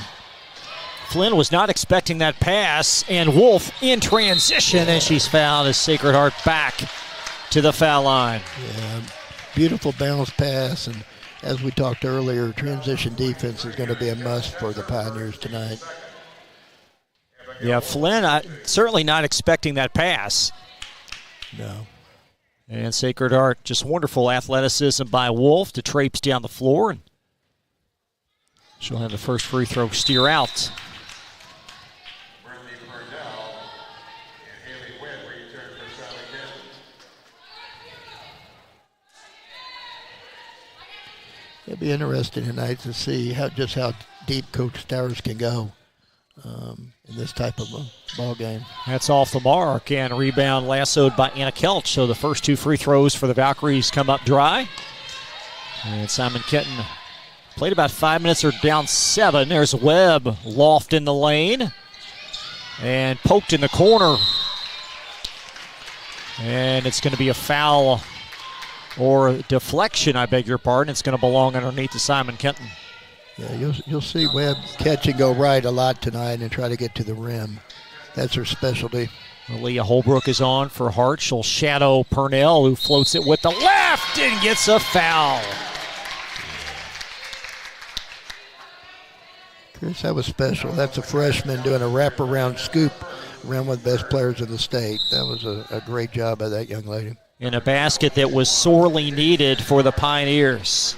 [SPEAKER 3] Flynn was not expecting that pass, and Wolf in transition, and she's fouled as Sacred Heart back to the foul line.
[SPEAKER 4] Yeah, beautiful bounce pass, and as we talked earlier, transition defense is going to be a must for the Pioneers tonight.
[SPEAKER 3] Yeah, Flynn certainly not expecting that pass.
[SPEAKER 4] No.
[SPEAKER 3] And Sacred Heart, just wonderful athleticism by Wolf to traipse down the floor. And she'll have the first free throw steer out.
[SPEAKER 4] It'll be interesting tonight to see how deep Coach Stowers can go. in this type of a ball game.
[SPEAKER 3] That's off the mark, and rebound lassoed by Anna Kelch. So the first 2 free throws for the Valkyries come up dry. And Simon Kenton played about 5 minutes, or down 7. There's Webb, loft in the lane, and poked in the corner. And it's going to be a foul, or deflection, I beg your pardon. It's going to belong underneath to Simon Kenton.
[SPEAKER 4] Yeah, you'll see Webb catch and go right a lot tonight and try to get to the rim. That's her specialty.
[SPEAKER 3] Leah Holbrook is on for Hart. She'll shadow Purnell, who floats it with the left and gets a foul.
[SPEAKER 4] Chris, that was special. That's a freshman doing a wraparound scoop around one of the best players in the state. That was a great job by that young lady.
[SPEAKER 3] In a basket that was sorely needed for the Pioneers.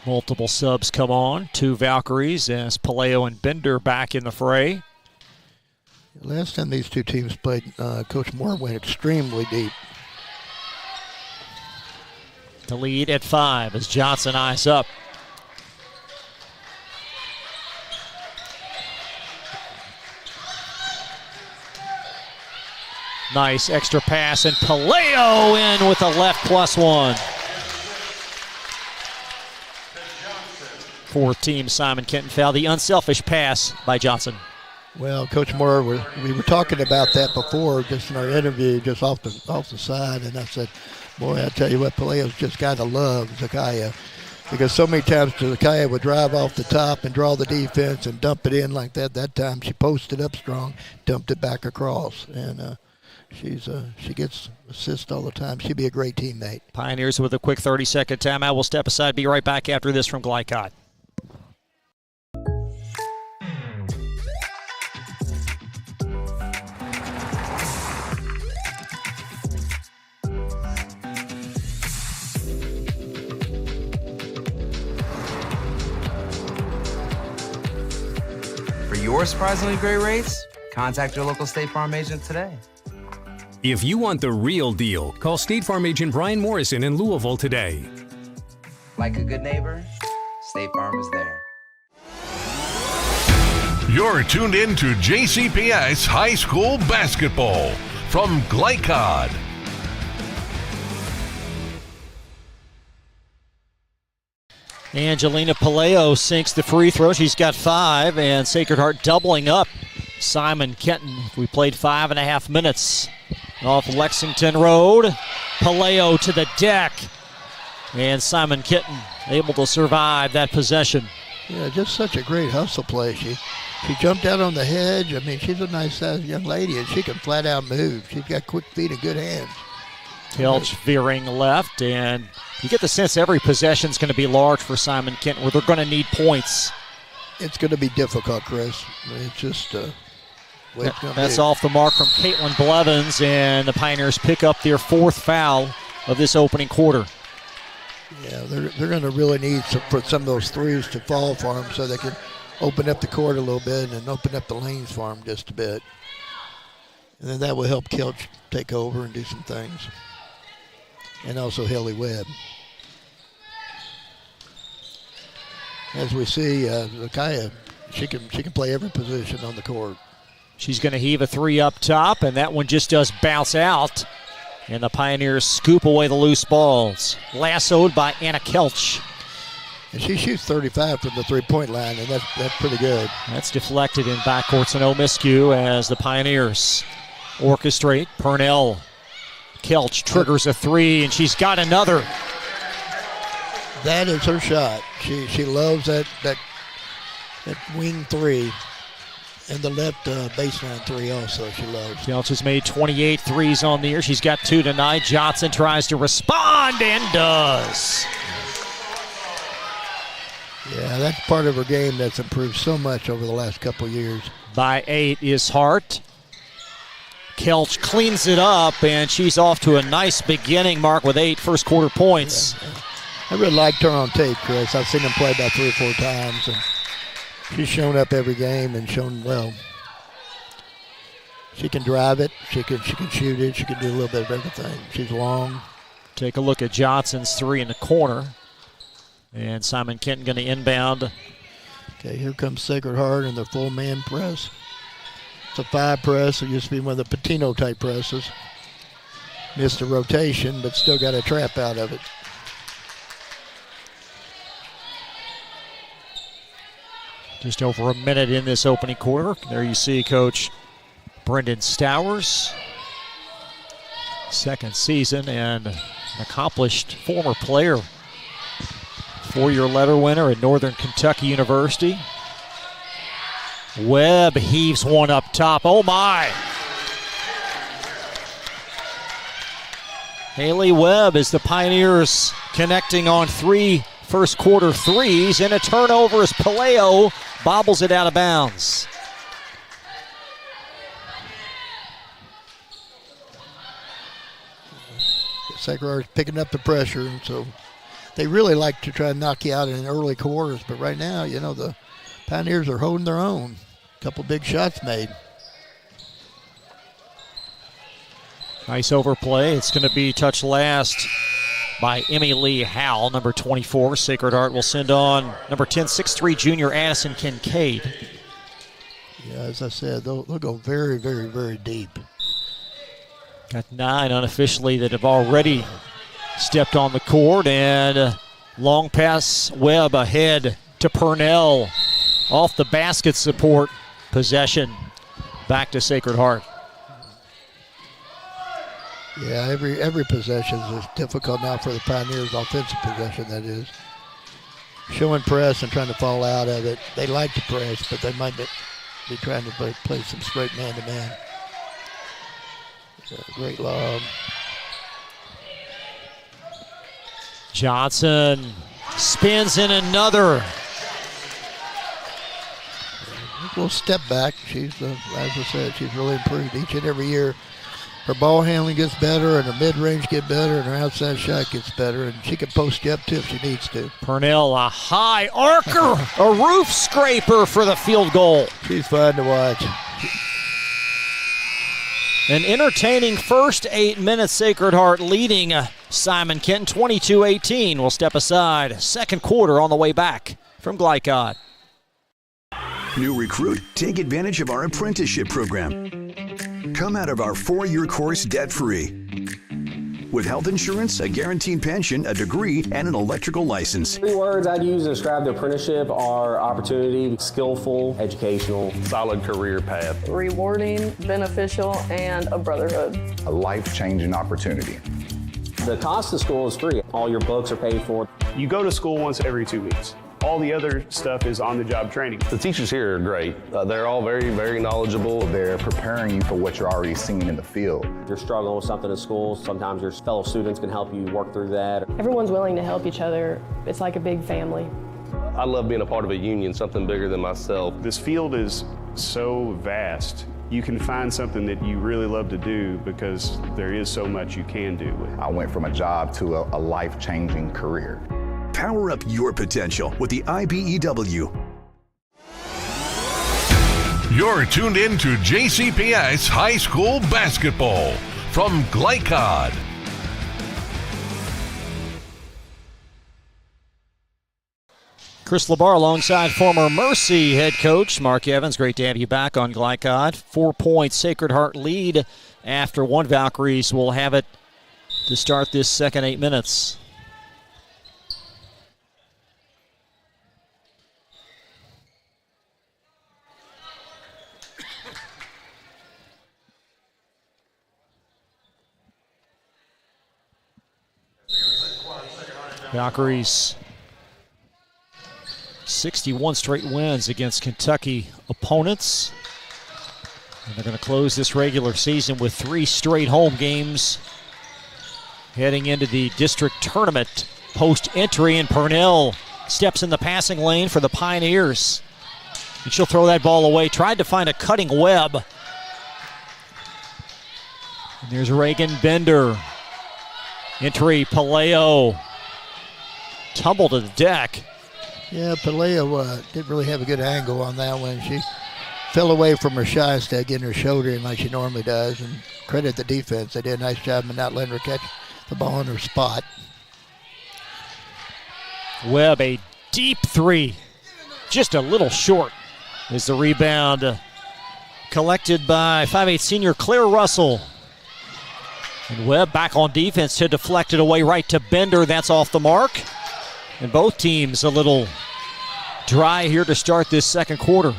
[SPEAKER 3] Multiple subs come on. 2 Valkyries as Palaio and Bender back in the fray.
[SPEAKER 4] Last time these 2 teams played, Coach Moore went extremely deep.
[SPEAKER 3] The lead at 5 as Johnson eyes up. Nice extra pass, and Palaio in with a left +1. 4th team Simon Kenton foul. The unselfish pass by Johnson.
[SPEAKER 4] Well, Coach Moore, we were talking about that before, just in our interview, just off the side, and I said, boy, I tell you what, Palaio's just got to love Zakaya, because so many times Zakaya would drive off the top and draw the defense and dump it in like that. That time she posted up strong, dumped it back across, and she gets assists all the time. She'd be a great teammate.
[SPEAKER 3] Pioneers with a quick 30-second timeout. We'll step aside, be right back after this from Glycott.
[SPEAKER 6] For your surprisingly great rates, contact your local State Farm agent today.
[SPEAKER 7] If you want the real deal, call State Farm agent Brian Morrison in Louisville today.
[SPEAKER 6] Like a good neighbor, State Farm is there.
[SPEAKER 2] You're tuned in to JCPS High School Basketball from Glycod.
[SPEAKER 3] Angelina Palaio sinks the free throw. She's got 5, and Sacred Heart doubling up Simon Kenton. We played 5.5 minutes off Lexington Road. Palaio to the deck, and Simon Kenton able to survive that possession.
[SPEAKER 4] Yeah, just such a great hustle play. She jumped out on the hedge. I mean, she's a nice-sized young lady, and she can flat-out move. She's got quick feet and good hands.
[SPEAKER 3] Kelch veering left, and you get the sense every possession is going to be large for Simon Kenton, where they're going to need points.
[SPEAKER 4] It's going to be difficult, Chris. It's just
[SPEAKER 3] that's off the mark from Caitlin Blevins, and the Pioneers pick up their 4th foul of this opening quarter.
[SPEAKER 4] Yeah, they're going to really need for some of those threes to fall for them, so they can open up the court a little bit and open up the lanes for them just a bit. And then that will help Kelch take over and do some things. And also Haley Webb. As we see, Zakaya, she can play every position on the court.
[SPEAKER 3] She's going to heave a 3 up top, and that one just does bounce out. And the Pioneers scoop away the loose balls. Lassoed by Anna Kelch.
[SPEAKER 4] And she shoots 35 from the three-point line, and that's pretty good.
[SPEAKER 3] That's deflected in backcourts and Omiscu as the Pioneers orchestrate. Purnell. Kelch triggers a 3, and she's got another.
[SPEAKER 4] That is her shot. She loves that wing 3. And the left baseline 3 also she loves.
[SPEAKER 3] Kelch has made 28 threes on the year. She's got 2 tonight. Johnson tries to respond and does.
[SPEAKER 4] Yeah, that's part of her game that's improved so much over the last couple years.
[SPEAKER 3] By 8 is Hart. Kelch cleans it up, and she's off to a nice beginning, Mark, with 8 first quarter points.
[SPEAKER 4] Yeah. I really liked her on tape, Chris. I've seen them play about 3 or 4 times, and she's shown up every game and shown well. She can drive it. She can shoot it. She can do a little bit of everything. She's long.
[SPEAKER 3] Take a look at Johnson's 3 in the corner. And Simon Kenton going to inbound.
[SPEAKER 4] Okay, here comes Sacred Heart in their full man press. It's a 5 press. It used to be one of the Patino type presses. Missed the rotation, but still got a trap out of it.
[SPEAKER 3] Just over a minute in this opening quarter. There you see Coach Brendan Stowers. Second season and an accomplished former player. 4-year letter winner at Northern Kentucky University. Webb heaves one up top. Oh my! Haley Webb as the Pioneers connecting on 3 first quarter threes, and a turnover as Paleo bobbles it out of bounds.
[SPEAKER 4] Sacred Heart's picking up the pressure, and so they really like to try and knock you out in early quarters, but right now, you know, the Pioneers are holding their own. A couple big shots made.
[SPEAKER 3] Nice overplay. It's going to be touched last by Emmy Lee Howell, number 24. Sacred Heart will send on number 10, 6'3" junior Addison Kincaid.
[SPEAKER 4] Yeah, as I said, they'll go very, very, very deep.
[SPEAKER 3] Got 9 unofficially that have already stepped on the court, and long pass Webb ahead to Purnell. Off the basket support possession. Back to Sacred Heart.
[SPEAKER 4] Yeah, every possession is difficult now for the Pioneers, offensive possession that is. Showing press and trying to fall out of it. They like to press, but they might be trying to play some straight man-to-man. Great lob.
[SPEAKER 3] Johnson spins in another.
[SPEAKER 4] A little step back. She's, as I said, she's really improved each and every year. Her ball handling gets better, and her mid-range gets better, and her outside shot gets better, and she can post you up too if she needs to.
[SPEAKER 3] Purnell, a high arcer, a roof scraper for the field goal.
[SPEAKER 4] She's fun to watch.
[SPEAKER 3] An entertaining first 8 minutes. Sacred Heart leading Simon Kenton 22-18. We'll step aside. Second quarter on the way back from Glycod.
[SPEAKER 15] New recruit, take advantage of our apprenticeship program. Come out of our 4-year course debt-free. With health insurance, a guaranteed pension, a degree, and an electrical license.
[SPEAKER 10] 3 words I'd use to describe the apprenticeship are opportunity, skillful, educational,
[SPEAKER 20] solid career path,
[SPEAKER 18] rewarding, beneficial, and a brotherhood.
[SPEAKER 19] A life-changing opportunity.
[SPEAKER 10] The cost of school is free. All your books are paid for.
[SPEAKER 17] You go to school once every 2 weeks. All the other stuff is on-the-job training.
[SPEAKER 20] The teachers here are great. They're all very, very knowledgeable.
[SPEAKER 19] They're preparing you for what you're already seeing in the field.
[SPEAKER 10] You're struggling with something at school. Sometimes your fellow students can help you work through that.
[SPEAKER 18] Everyone's willing to help each other. It's like a big family.
[SPEAKER 20] I love being a part of a union, something bigger than myself.
[SPEAKER 17] This field is so vast. You can find something that you really love to do because there is so much you can do.
[SPEAKER 19] I went from a job to a life-changing career.
[SPEAKER 15] Power up your potential with the IBEW.
[SPEAKER 2] You're tuned in to JCPS High School Basketball from Glycod.
[SPEAKER 3] Chris Labar alongside former Mercy head coach Mark Evans. Great to have you back on Glycod. 4-point Sacred Heart lead after one. Valkyries will have it to start this second 8 minutes. Valkyries 61 straight wins against Kentucky opponents. And they're going to close this regular season with 3 straight home games heading into the district tournament post-entry. And Purnell steps in the passing lane for the Pioneers. And she'll throw that ball away. Tried to find a cutting Webb. And there's Reagan Bender. Entry, Paleo. Tumble to the deck.
[SPEAKER 4] Yeah, Paleo didn't really have a good angle on that one. She fell away from her shy instead, getting her shoulder in like she normally does. And credit the defense. They did a nice job of not letting her catch the ball in her spot.
[SPEAKER 3] Webb, a deep three. Just a little short is the rebound collected by 5'8" senior Claire Russell. And Webb back on defense to deflect it away right to Bender. That's off the mark. And both teams a little dry here to start this second quarter.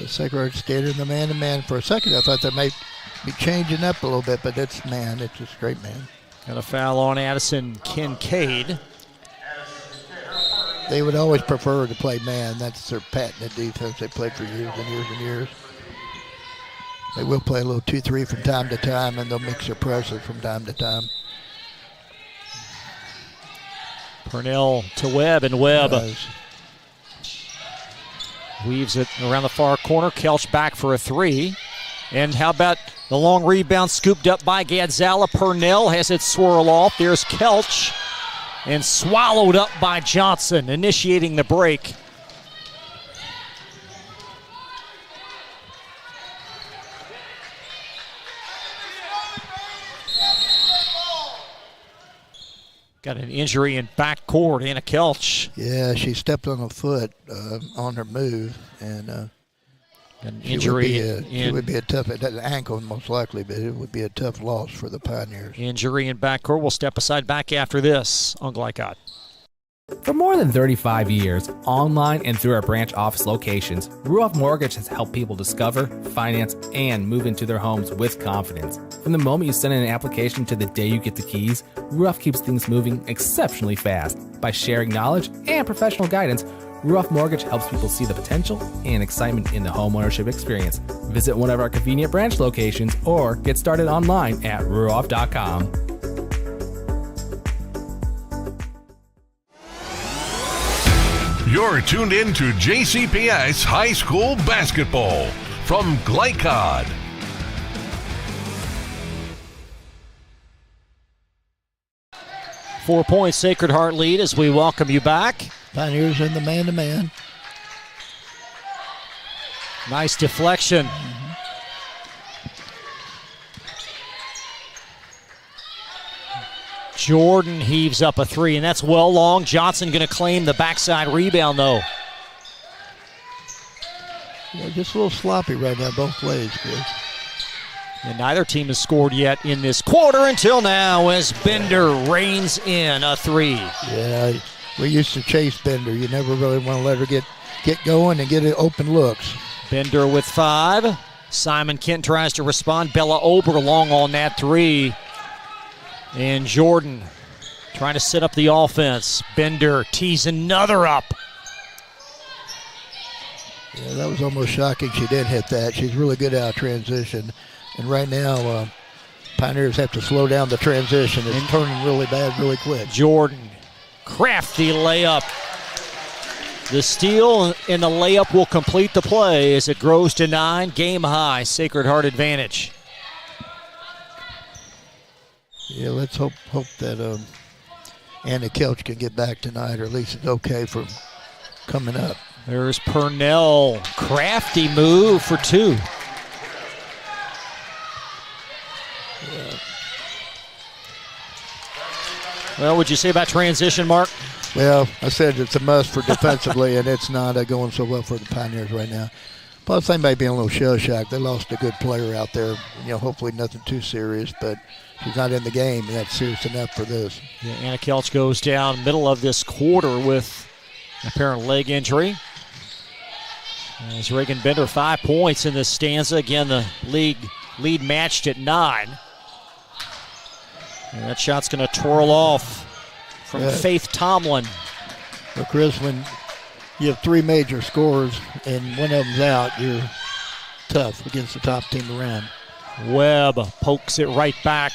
[SPEAKER 4] Sacred Heart stayed in the man-to-man for a second. I thought they might be changing up a little bit, but it's man. It's just straight man.
[SPEAKER 3] Got a foul on Addison Kincaid.
[SPEAKER 4] They would always prefer to play man. That's their patented defense. They played for years and years and years. They will play a little 2-3 from time to time, and they'll mix their pressure from time to time.
[SPEAKER 3] Purnell to Webb, and Webb weaves it around the far corner. Kelch back for a three. And how about the long rebound scooped up by Gadzala? Purnell has it swirl off. There's Kelch. And swallowed up by Johnson, initiating the break. Got an injury in backcourt, Anna Kelch.
[SPEAKER 4] Yeah, she stepped on a foot on her move, and
[SPEAKER 3] an injury.
[SPEAKER 4] It would be a tough, an ankle most likely, but it would be a tough loss for the Pioneers.
[SPEAKER 3] Injury in backcourt. We'll step aside back after this on Glycod.
[SPEAKER 13] For more than 35 years, online and through our branch office locations, Ruoff Mortgage has helped people discover, finance, and move into their homes with confidence. From the moment you send in an application to the day you get the keys, Ruoff keeps things moving exceptionally fast. By sharing knowledge and professional guidance, Ruoff Mortgage helps people see the potential and excitement in the homeownership experience. Visit one of our convenient branch locations or get started online at ruoff.com.
[SPEAKER 2] You're tuned in to JCPS High School Basketball from Glycod.
[SPEAKER 3] Four-point Sacred Heart lead as we welcome you back.
[SPEAKER 4] Pioneers in the man-to-man.
[SPEAKER 3] Nice deflection. Jordan heaves up a three, and that's well long. Johnson going to claim the backside rebound, though.
[SPEAKER 4] Yeah, just a little sloppy right now both ways, Chris.
[SPEAKER 3] And neither team has scored yet in this quarter until now as Bender reins in a three.
[SPEAKER 4] Yeah, we used to chase Bender. You never really want to let her get going and get it open looks.
[SPEAKER 3] Bender with 5. Simon Kent tries to respond. Bella Ober long on that three. And Jordan trying to set up the offense. Bender tees another up.
[SPEAKER 4] Yeah, that was almost shocking she didn't hit that. She's really good out of transition. And right now, Pioneers have to slow down the transition. It's turning really bad really quick.
[SPEAKER 3] Jordan, crafty layup. The steal and the layup will complete the play as it grows to 9. Game high, Sacred Heart advantage.
[SPEAKER 4] Yeah, let's hope that Anna Kelch can get back tonight, or at least it's okay for coming up.
[SPEAKER 3] There's Purnell, crafty move for 2.
[SPEAKER 4] Yeah.
[SPEAKER 3] Well, what'd you say about transition, Mark?
[SPEAKER 4] Well, I said it's a must for defensively, and it's not going so well for the Pioneers right now. Plus, they may be a little shell-shocked. They lost a good player out there. You know, hopefully nothing too serious, but she's not in the game, and that's serious enough for this.
[SPEAKER 3] Yeah, Anna Kelch goes down middle of this quarter with an apparent leg injury. As Reagan Bender, 5 points in this stanza. Again, the league lead matched at 9. And that shot's going to twirl off from Faith Tomlin.
[SPEAKER 4] Well, Chris, when you have 3 major scorers and one of them's out, you're tough against the top team around.
[SPEAKER 3] Webb pokes it right back.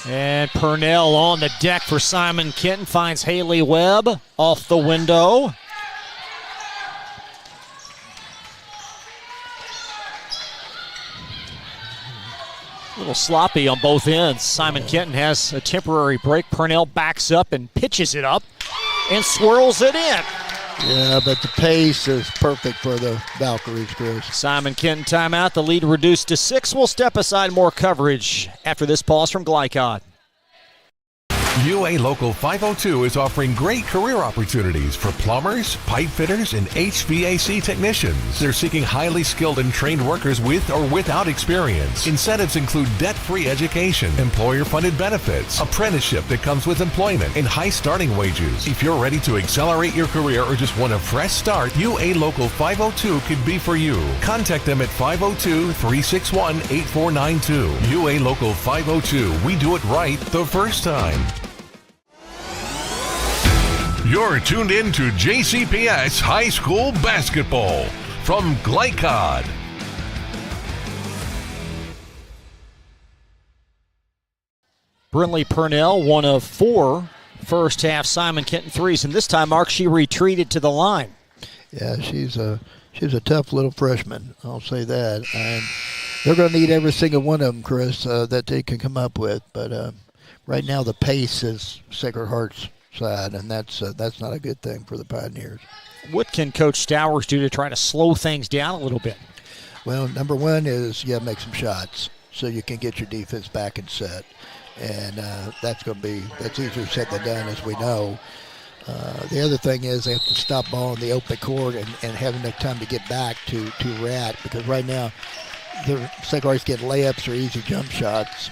[SPEAKER 3] And Purnell on the deck for Simon Kenton. Finds Haley Webb off the window. A little sloppy on both ends. Simon Kenton has a temporary break. Purnell backs up and pitches it up and swirls it in.
[SPEAKER 4] Yeah, but the pace is perfect for the Valkyries, Chris.
[SPEAKER 3] Simon Kenton timeout. The lead reduced to 6. We'll step aside more coverage after this pause from Glycod.
[SPEAKER 2] UA Local 502 is offering great career opportunities for plumbers, pipe fitters, and HVAC technicians. They're seeking highly skilled and trained workers with or without experience. Incentives include debt-free education, employer-funded benefits, apprenticeship that comes with employment, and high starting wages. If you're ready to accelerate your career or just want a fresh start, UA Local 502 could be for you. Contact them at 502-361-8492. UA Local 502. We do it right the first time. You're tuned in to JCPS High School Basketball from Glycod.
[SPEAKER 3] Brinley Purnell, one of 4 first-half Simon Kenton threes, and this time, Mark, she retreated to the line.
[SPEAKER 4] Yeah, she's a tough little freshman, I'll say that. And they're going to need every single one of them, Chris, that they can come up with. But right now the pace is Sacred Heart's side, and that's not a good thing for the Pioneers.
[SPEAKER 3] What can Coach Stowers do to try to slow things down a little bit?
[SPEAKER 4] Well, number one is you got to make some shots so you can get your defense back and set, and that's easier said than done, as we know. The other thing is they have to stop ball in the open court and have enough time to get back to Rat, because right now the Sacred Heart's getting layups or easy jump shots.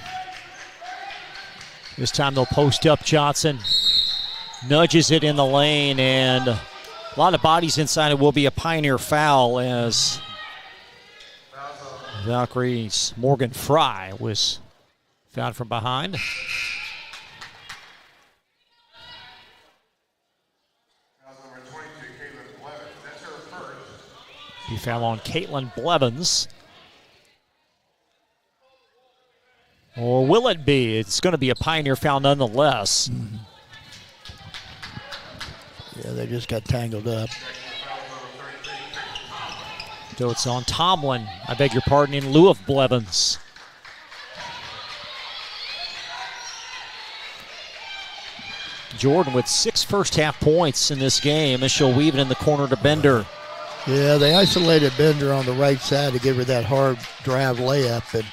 [SPEAKER 3] This time they'll post up. Johnson nudges it in the lane, and a lot of bodies inside. It will be a Pioneer foul as Valkyrie's Morgan Fry was fouled from behind. He foul on Caitlin Blevins. Or will it be? It's going to be a Pioneer foul nonetheless.
[SPEAKER 4] Mm-hmm. Yeah, they just got tangled up.
[SPEAKER 3] So it's on Tomlin, I beg your pardon, in lieu of Blevins. Jordan with 6 first-half points in this game as she'll weave it in the corner to Bender.
[SPEAKER 4] Yeah, they isolated Bender on the right side to give her that hard drive layup, and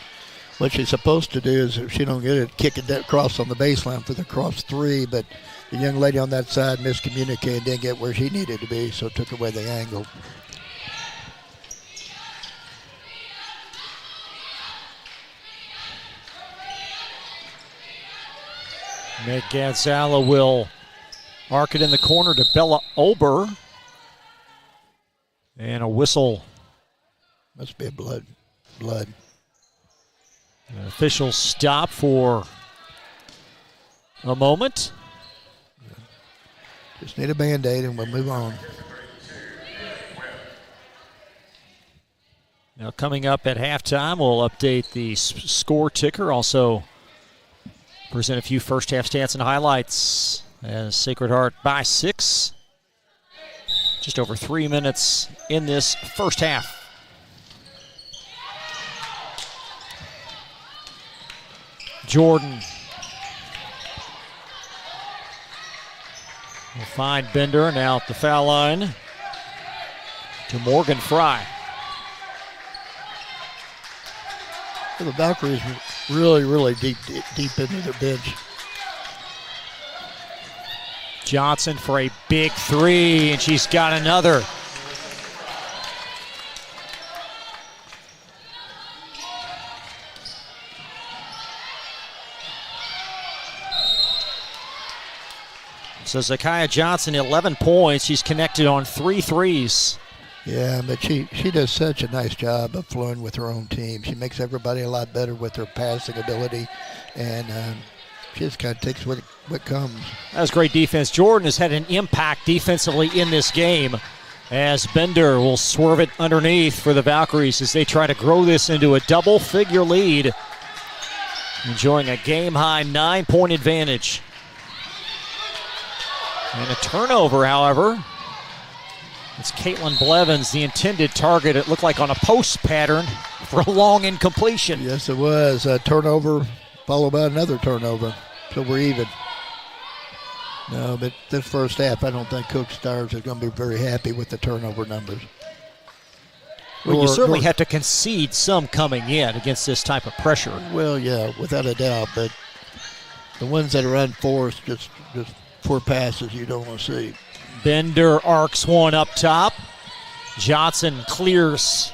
[SPEAKER 4] what she's supposed to do is, if she don't get it, kick it across on the baseline for the cross 3, but the young lady on that side miscommunicated, didn't get where she needed to be, so took away the angle.
[SPEAKER 3] Meg Gazzala will arc it in the corner to Bella Ober. And a whistle.
[SPEAKER 4] Must be a blood.
[SPEAKER 3] An official stop for a moment.
[SPEAKER 4] Just need a Band-Aid and we'll move on.
[SPEAKER 3] Now coming up at halftime, we'll update the score ticker. Also present a few first half stats and highlights as Sacred Heart by 6. Just over 3 minutes in this first half. Jordan will find Bender now at the foul line to Morgan Fry.
[SPEAKER 4] The Valkyries really deep into their bench.
[SPEAKER 3] Johnson for a big 3, and she's got another. So Zakiah Johnson, 11 points. She's connected on 3 threes.
[SPEAKER 4] Yeah, but she does such a nice job of flowing with her own team. She makes everybody a lot better with her passing ability, and she just kind of takes what comes.
[SPEAKER 3] That was great defense. Jordan has had an impact defensively in this game as Bender will swerve it underneath for the Valkyries as they try to grow this into a double-figure lead, enjoying a game-high 9-point advantage. And a turnover, however. It's Caitlin Blevins, the intended target. It looked like on a post pattern for a long incompletion.
[SPEAKER 4] Yes, it was. A turnover followed by another turnover. So we're even. No, but this first half, I don't think Coach Stars is going to be very happy with the turnover numbers.
[SPEAKER 3] Well, you certainly have to concede some coming in against this type of pressure.
[SPEAKER 4] Well, yeah, without a doubt, but the ones that are unforced, just poor passes you don't want to see.
[SPEAKER 3] Bender arcs one up top. Johnson clears.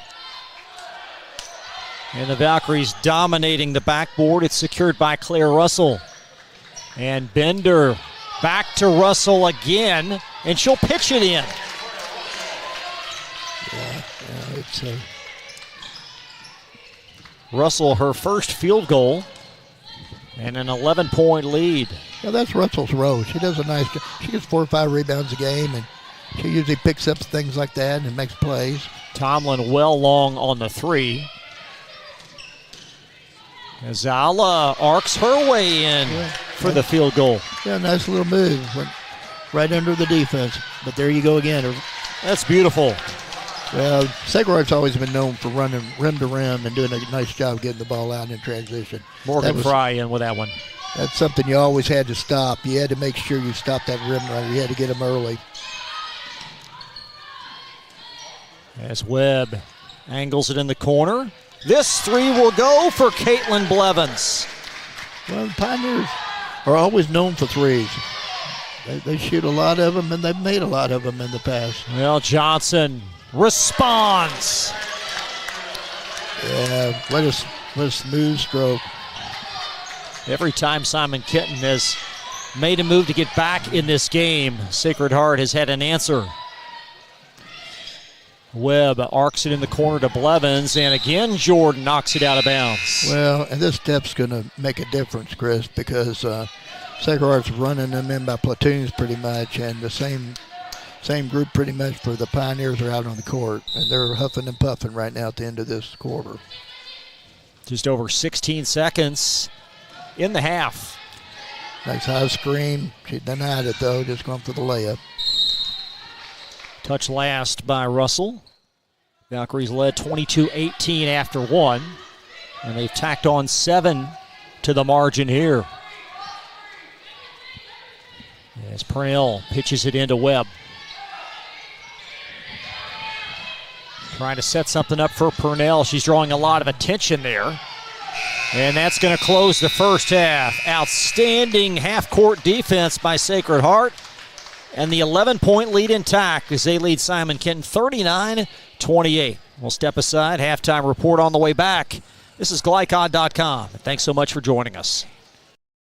[SPEAKER 3] And the Valkyries dominating the backboard. It's secured by Claire Russell. And Bender back to Russell again, and she'll pitch it in.
[SPEAKER 4] Yeah, it's
[SPEAKER 3] Russell, her first field goal, and an 11-point lead.
[SPEAKER 4] Yeah, that's Russell's role. She does a nice job. She gets 4 or 5 rebounds a game, and she usually picks up things like that and makes plays.
[SPEAKER 3] Tomlin well long on the three. Azala arcs her way in for the field goal.
[SPEAKER 4] Yeah, nice little move. Went right under the defense. But there you go again.
[SPEAKER 3] That's beautiful.
[SPEAKER 4] Well, Sacred Heart's always been known for running rim to rim and doing a nice job getting the ball out in transition.
[SPEAKER 3] Morgan Fry in with that one.
[SPEAKER 4] That's something you always had to stop. You had to make sure you stopped that rim runner. You had to get him early.
[SPEAKER 3] As Webb angles it in the corner. This three will go for Caitlin Blevins.
[SPEAKER 4] Well, the Pioneers are always known for threes. They shoot a lot of them, and they've made a lot of them in the past.
[SPEAKER 3] Well, Johnson responds.
[SPEAKER 4] Yeah, what a smooth stroke.
[SPEAKER 3] Every time Simon Kenton has made a move to get back in this game, Sacred Heart has had an answer. Webb arcs it in the corner to Blevins, and again Jordan knocks it out of bounds.
[SPEAKER 4] Well, and this step's going to make a difference, Chris, because Sacred Heart's running them in by platoons pretty much, and the same group pretty much for the Pioneers are out on the court, and they're huffing and puffing right now at the end of this quarter.
[SPEAKER 3] Just over 16 seconds in the half.
[SPEAKER 4] Nice high screen. She denied it, though, just going for the layup.
[SPEAKER 3] Touch last by Russell. Valkyries led 22-18 after one, and they've tacked on 7 to the margin here. As Purnell pitches it into Webb. Trying to set something up for Purnell. She's drawing a lot of attention there. And that's going to close the first half. Outstanding half-court defense by Sacred Heart. And the 11-point lead intact as they lead Simon Kenton 39-28. We'll step aside. Halftime report on the way back. This is Glycod.com. Thanks so much for joining us.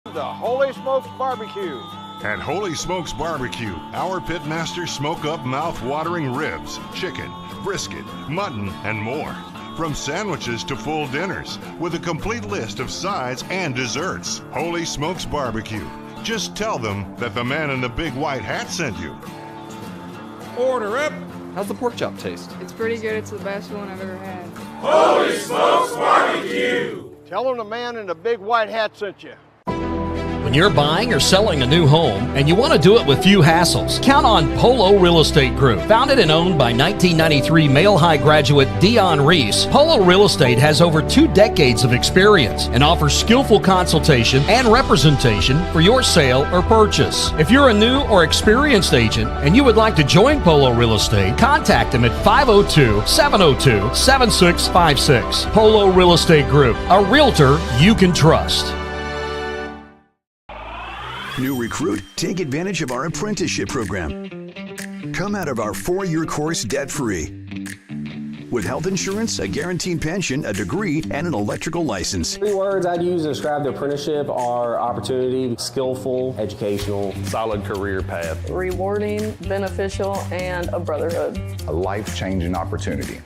[SPEAKER 11] The Holy Smokes Barbecue.
[SPEAKER 12] At Holy Smokes Barbecue, our pitmasters smoke up mouth-watering ribs, chicken, brisket, mutton, and more. From sandwiches to full dinners, with a complete list of sides and desserts. Holy Smokes Barbecue. Just tell them that the man in the big white hat sent you.
[SPEAKER 11] Order up.
[SPEAKER 6] How's the pork chop taste?
[SPEAKER 14] It's pretty good. It's the best one I've ever had.
[SPEAKER 11] Holy Smokes Barbecue. Tell them the man in the big white hat sent you.
[SPEAKER 16] When you're buying or selling a new home and you want to do it with few hassles, count on Polo Real Estate Group. Founded and owned by 1993 Male High graduate Dion Reese, Polo Real Estate has over 2 decades of experience and offers skillful consultation and representation for your sale or purchase. If you're a new or experienced agent and you would like to join Polo Real Estate, contact them at 502-702-7656. Polo Real Estate Group, a realtor you can trust.
[SPEAKER 15] New recruit, take advantage of our apprenticeship program. Come out of our 4-year course debt-free. With health insurance, a guaranteed pension, a degree, and an electrical license.
[SPEAKER 10] 3 words I'd use to describe the apprenticeship are opportunity, skillful, educational,
[SPEAKER 20] solid career path,
[SPEAKER 18] rewarding, beneficial, and a brotherhood.
[SPEAKER 19] A life-changing opportunity.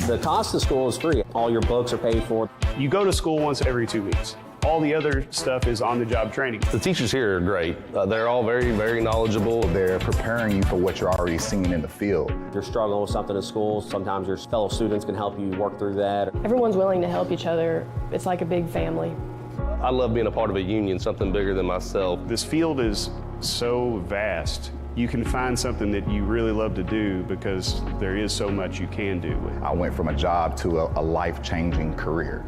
[SPEAKER 10] The cost of school is free. All your books are paid for.
[SPEAKER 17] You go to school once every 2 weeks. All the other stuff is on-the-job training.
[SPEAKER 20] The teachers here are great. They're all very, very knowledgeable.
[SPEAKER 19] They're preparing you for what you're already seeing in the field.
[SPEAKER 10] If you're struggling with something in school, sometimes your fellow students can help you work through that.
[SPEAKER 18] Everyone's willing to help each other. It's like a big family.
[SPEAKER 20] I love being a part of a union, something bigger than myself.
[SPEAKER 17] This field is so vast. You can find something that you really love to do because there is so much you can do.
[SPEAKER 19] I went from a job to a life-changing career.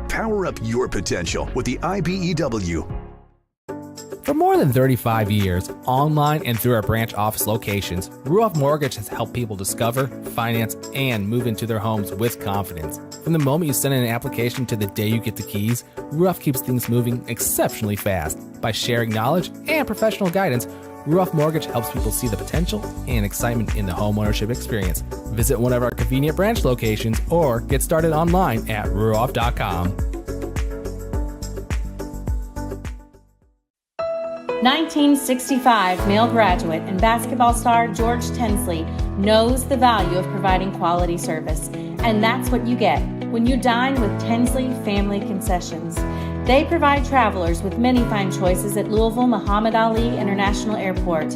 [SPEAKER 15] Power up your potential with the IBEW.
[SPEAKER 25] For more
[SPEAKER 13] more than 35 years, online and through our branch office locations, Ruoff Mortgage has helped people discover, finance, and move into their homes with confidence. From the moment you send in an application to the day you get the keys, Ruoff keeps things moving exceptionally fast. By sharing knowledge and professional guidance, Ruoff Mortgage helps people see the potential and excitement in the homeownership experience. Visit one of our convenient branch locations or get started online at ruoff.com.
[SPEAKER 9] 1965 male graduate and basketball star George Tensley knows the value of providing quality service, and that's what you get when you dine with Tensley Family Concessions. They provide travelers with many fine choices at Louisville Muhammad Ali International Airport.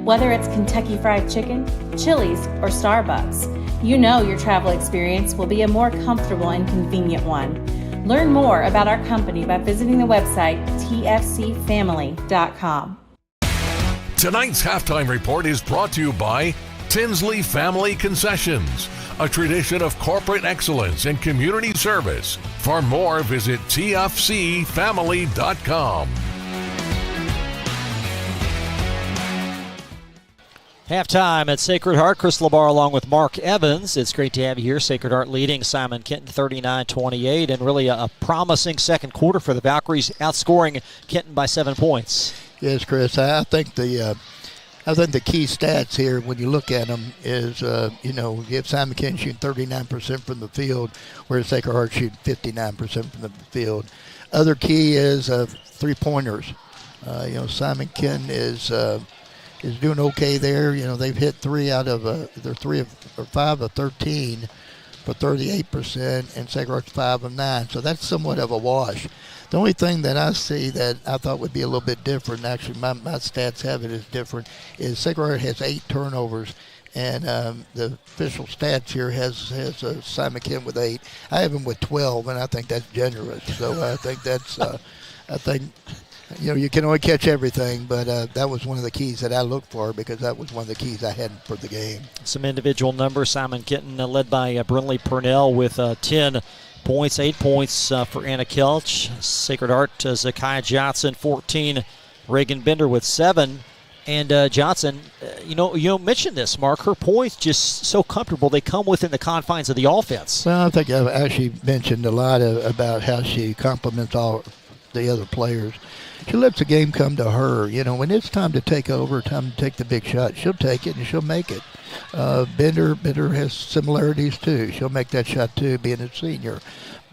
[SPEAKER 9] Whether it's Kentucky Fried Chicken, Chili's, or Starbucks, you know your travel experience will be a more comfortable and convenient one. Learn more about our company by visiting the website tfcfamily.com.
[SPEAKER 2] Tonight's halftime report is brought to you by Tinsley Family Concessions, a tradition of corporate excellence and community service. For more, visit tfcfamily.com.
[SPEAKER 3] Halftime at Sacred Heart. Chris LaBar along with Mark Evans. It's great to have you here. Sacred Heart leading Simon Kenton 39-28, and really a promising second quarter for the Valkyries, outscoring Kenton by 7 points.
[SPEAKER 4] Yes, Chris. I think the key stats here, when you look at them, is you have Simon Kenton shooting 39% from the field, whereas Sacred Heart shooting 59% from the field. Other key is 3-pointers. Simon Kenton is doing okay there. They've hit 3 out of they're 5 of 13 for 38%, and Sacred Heart's 5 of 9. So that's somewhat of a wash. The only thing that I see that I thought would be a little bit different, actually my stats have it as different, is Sacred Heart has 8 turnovers, and the official stats here has Simon Kenton with 8. I have him with 12, and I think that's generous. So I think that's you can only catch everything, but that was one of the keys that I looked for, because that was one of the keys I had for the game.
[SPEAKER 3] Some individual numbers. Simon Kenton led by Brinley Purnell with 10 points, 8 points for Anna Kelch. Sacred Heart, Zakiah Johnson, 14. Reagan Bender with 7. And Johnson, you mentioned this, Mark. Her points just so comfortable. They come within the confines of the offense.
[SPEAKER 4] Well, I think I've actually mentioned a lot about how she complements all the other players. She lets the game come to her. When it's time to take over, time to take the big shot, she'll take it and she'll make it. Bender has similarities too. She'll make that shot too, being a senior.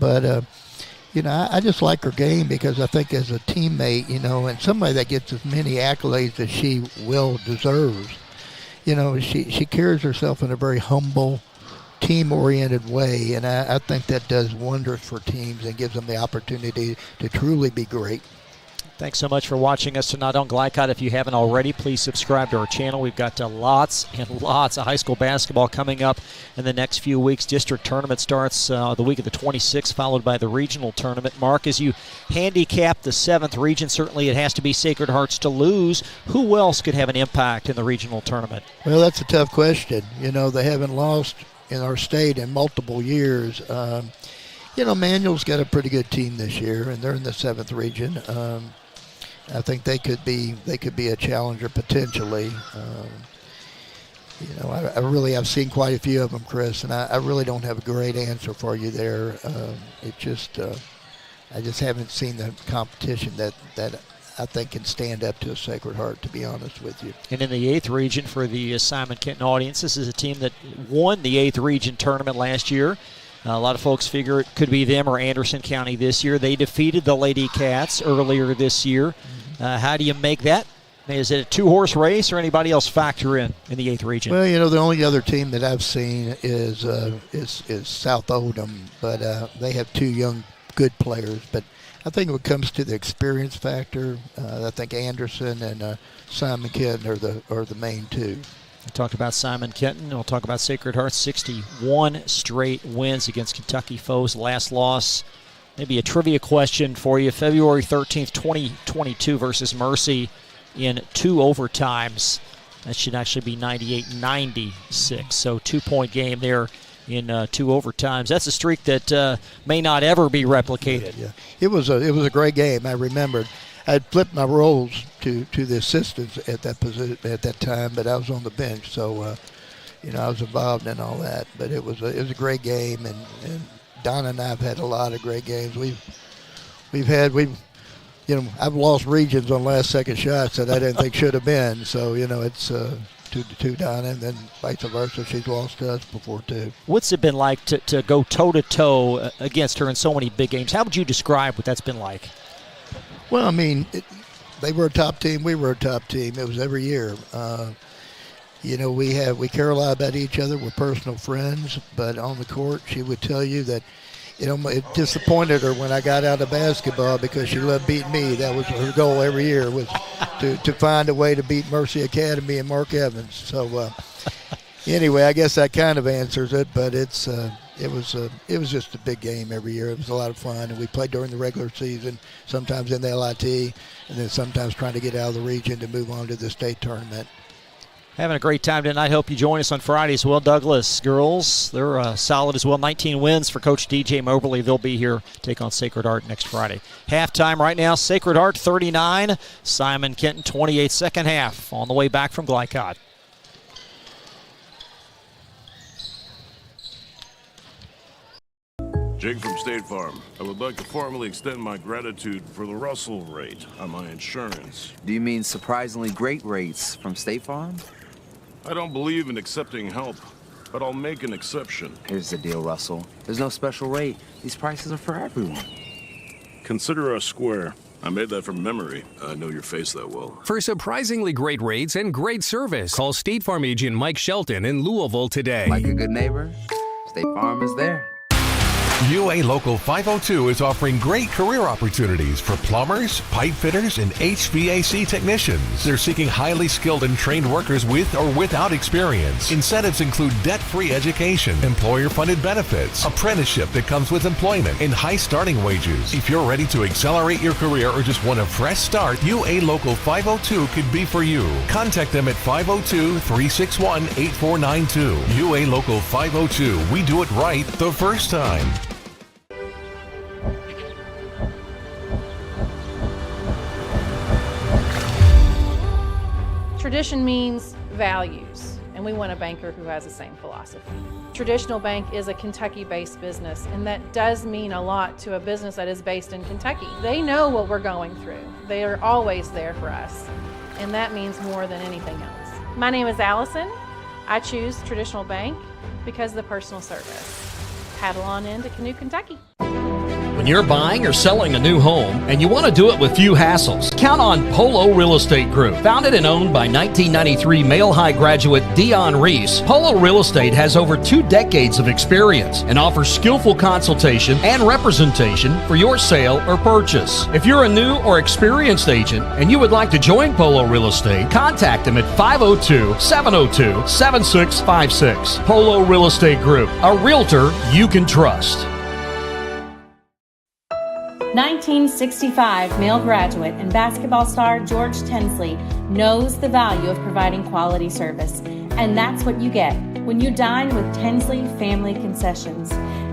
[SPEAKER 4] But I just like her game, because I think as a teammate, and somebody that gets as many accolades as she well deserves, she carries herself in a very humble, team-oriented way, and I think that does wonders for teams and gives them the opportunity to truly be great.
[SPEAKER 3] Thanks so much for watching us tonight on Glycott. If you haven't already, please subscribe to our channel. We've got lots and lots of high school basketball coming up in the next few weeks. District tournament starts the week of the 26th, followed by the regional tournament. Mark, as you handicap the 7th region, certainly it has to be Sacred Hearts to lose. Who else could have an impact in the regional tournament?
[SPEAKER 4] Well, that's a tough question. They haven't lost in our state in multiple years. Manual's got a pretty good team this year, and they're in the 7th region. I think they could be a challenger potentially. I've seen quite a few of them, Chris, and I really don't have a great answer for you there. I just haven't seen the competition that I think can stand up to a Sacred Heart, to be honest with you.
[SPEAKER 3] And in the 8th region, for the Simon Kenton audience, this is a team that won the 8th region tournament last year. A lot of folks figure it could be them or Anderson County this year. They defeated the Lady Cats earlier this year. How do you make that? Is it a 2-horse race, or anybody else factor in the 8th region?
[SPEAKER 4] Well, the only other team that I've seen is South Oldham, but they have 2 young, good players. But I think when it comes to the experience factor, I think Anderson and Simon Kenton are the main 2.
[SPEAKER 3] We talked about Simon Kenton, and we'll talk about Sacred Heart. 61 straight wins against Kentucky foes. Last loss, maybe a trivia question for you. February 13th, 2022 versus Mercy in 2 overtimes. That should actually be 98-96. So 2-point game there in 2 overtimes. That's a streak that may not ever be replicated.
[SPEAKER 4] Yeah. It was a great game. I remembered. I'd flipped my roles to the assistants at that position at that time, but I was on the bench, so I was involved in all that. But it was a great game, and Donna and I have had a lot of great games. I've lost regions on last second shots that I didn't think should have been. So it's 2-2 Donna, and then vice versa. She's lost to us before too.
[SPEAKER 3] What's it been like to go toe-to-toe against her in so many big games? How would you describe what that's been like?
[SPEAKER 4] Well, I mean, they were a top team. We were a top team. It was every year. We care a lot about each other. We're personal friends. But on the court, she would tell you that, it disappointed her when I got out of basketball because she loved beating me. That was her goal every year, was to find a way to beat Mercy Academy and Mark Evans. So anyway, I guess that kind of answers it. But it was just a big game every year. It was a lot of fun, and we played during the regular season, sometimes in the LIT, and then sometimes trying to get out of the region to move on to the state tournament.
[SPEAKER 3] Having a great time tonight. Hope you join us on Friday as well. Douglas girls, they're solid as well. 19 wins for Coach DJ Moberly. They'll be here, take on Sacred Heart next Friday. Halftime right now, Sacred Heart 39, Simon Kenton 28, second half on the way back from Glycod.
[SPEAKER 1] Jake from State Farm. I would like to formally extend my gratitude for the Russell rate on my insurance.
[SPEAKER 6] Do you mean surprisingly great rates from State Farm?
[SPEAKER 1] I don't believe in accepting help, but I'll make an exception.
[SPEAKER 6] Here's the deal, Russell. There's no special rate. These prices are for everyone.
[SPEAKER 1] Consider us square. I made that from memory. I know your face that well.
[SPEAKER 7] For surprisingly great rates and great service, call State Farm agent Mike Shelton in Louisville today.
[SPEAKER 6] Like a good neighbor, State Farm is there.
[SPEAKER 2] UA Local 502 is offering great career opportunities for plumbers, pipe fitters, and HVAC technicians. They're seeking highly skilled and trained workers with or without experience. Incentives include debt-free education, employer-funded benefits, apprenticeship that comes with employment, and high starting wages. If you're ready to accelerate your career or just want a fresh start, UA Local 502 could be for you. Contact them at 502-361-8492. UA Local 502. We do it right the first time.
[SPEAKER 21] Tradition means values, and we want a banker who has the same philosophy. Traditional Bank is a Kentucky-based business, and that does mean a lot to a business that is based in Kentucky. They know what we're going through. They are always there for us, and that means more than anything else. My name is Allison. I choose Traditional Bank because of the personal service. Paddle on into Canoe, Kentucky.
[SPEAKER 16] When you're buying or selling a new home and you want to do it with few hassles, count on Polo Real Estate Group. Founded and owned by 1993 Male High graduate Dion Reese, Polo Real Estate has over 2 decades of experience and offers skillful consultation and representation for your sale or purchase. If you're a new or experienced agent and you would like to join Polo Real Estate, contact them at 502-702-7656. Polo Real Estate Group, a realtor you can trust.
[SPEAKER 9] 1965 male graduate and basketball star George Tensley knows the value of providing quality service, and that's what you get when you dine with Tensley Family Concessions.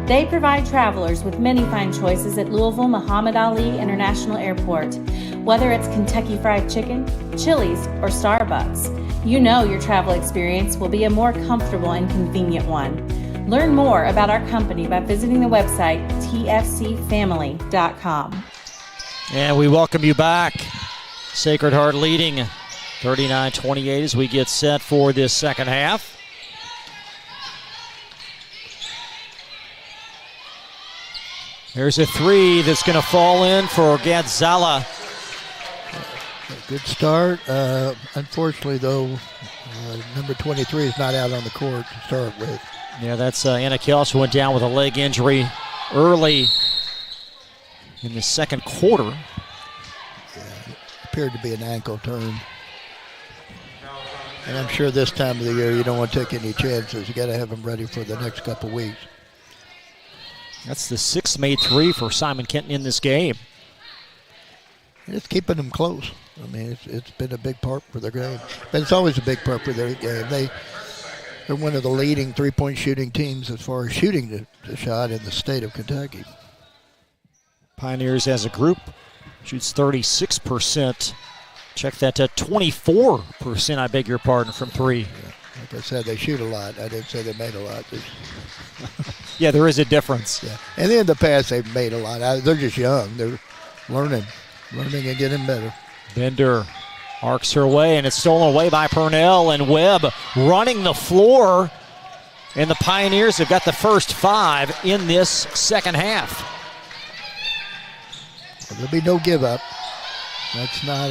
[SPEAKER 9] They provide travelers with many fine choices at Louisville Muhammad Ali International Airport. Whether it's Kentucky Fried Chicken, Chili's, or Starbucks, you know your travel experience will be a more comfortable and convenient one. Learn more about our company by visiting the website tfcfamily.com.
[SPEAKER 3] And we welcome you back. Sacred Heart leading 39-28 as we get set for this second half. There's a three that's going to fall in for Gadzala.
[SPEAKER 4] Good start. Unfortunately, though, number 23 is not out on the court to start with.
[SPEAKER 3] Yeah, that's Anna Kelch, who went down with a leg injury early in the second quarter.
[SPEAKER 4] Yeah, it appeared to be an ankle turn. And I'm sure this time of the year you don't want to take any chances. You got to have them ready for the next couple weeks.
[SPEAKER 3] That's the 6th made three for Simon Kenton in this game.
[SPEAKER 4] And it's keeping them close. I mean, it's been a big part for their game. But it's always a big part for their game. They're one of the leading three-point shooting teams as far as shooting the shot in the state of Kentucky.
[SPEAKER 3] Pioneers as a group shoots 36% Check that, 24%, I beg your pardon, from three.
[SPEAKER 4] Like I said, they shoot a lot. I didn't say they made a lot.
[SPEAKER 3] Yeah, there is a difference.
[SPEAKER 4] Yeah. And in the past, they've made a lot. They're just young. They're learning and getting better.
[SPEAKER 3] Bender arcs her way, and it's stolen away by Purnell, and Webb running the floor. And the Pioneers have got the first 5 in this second half.
[SPEAKER 4] Well, there'll be no give up. That's not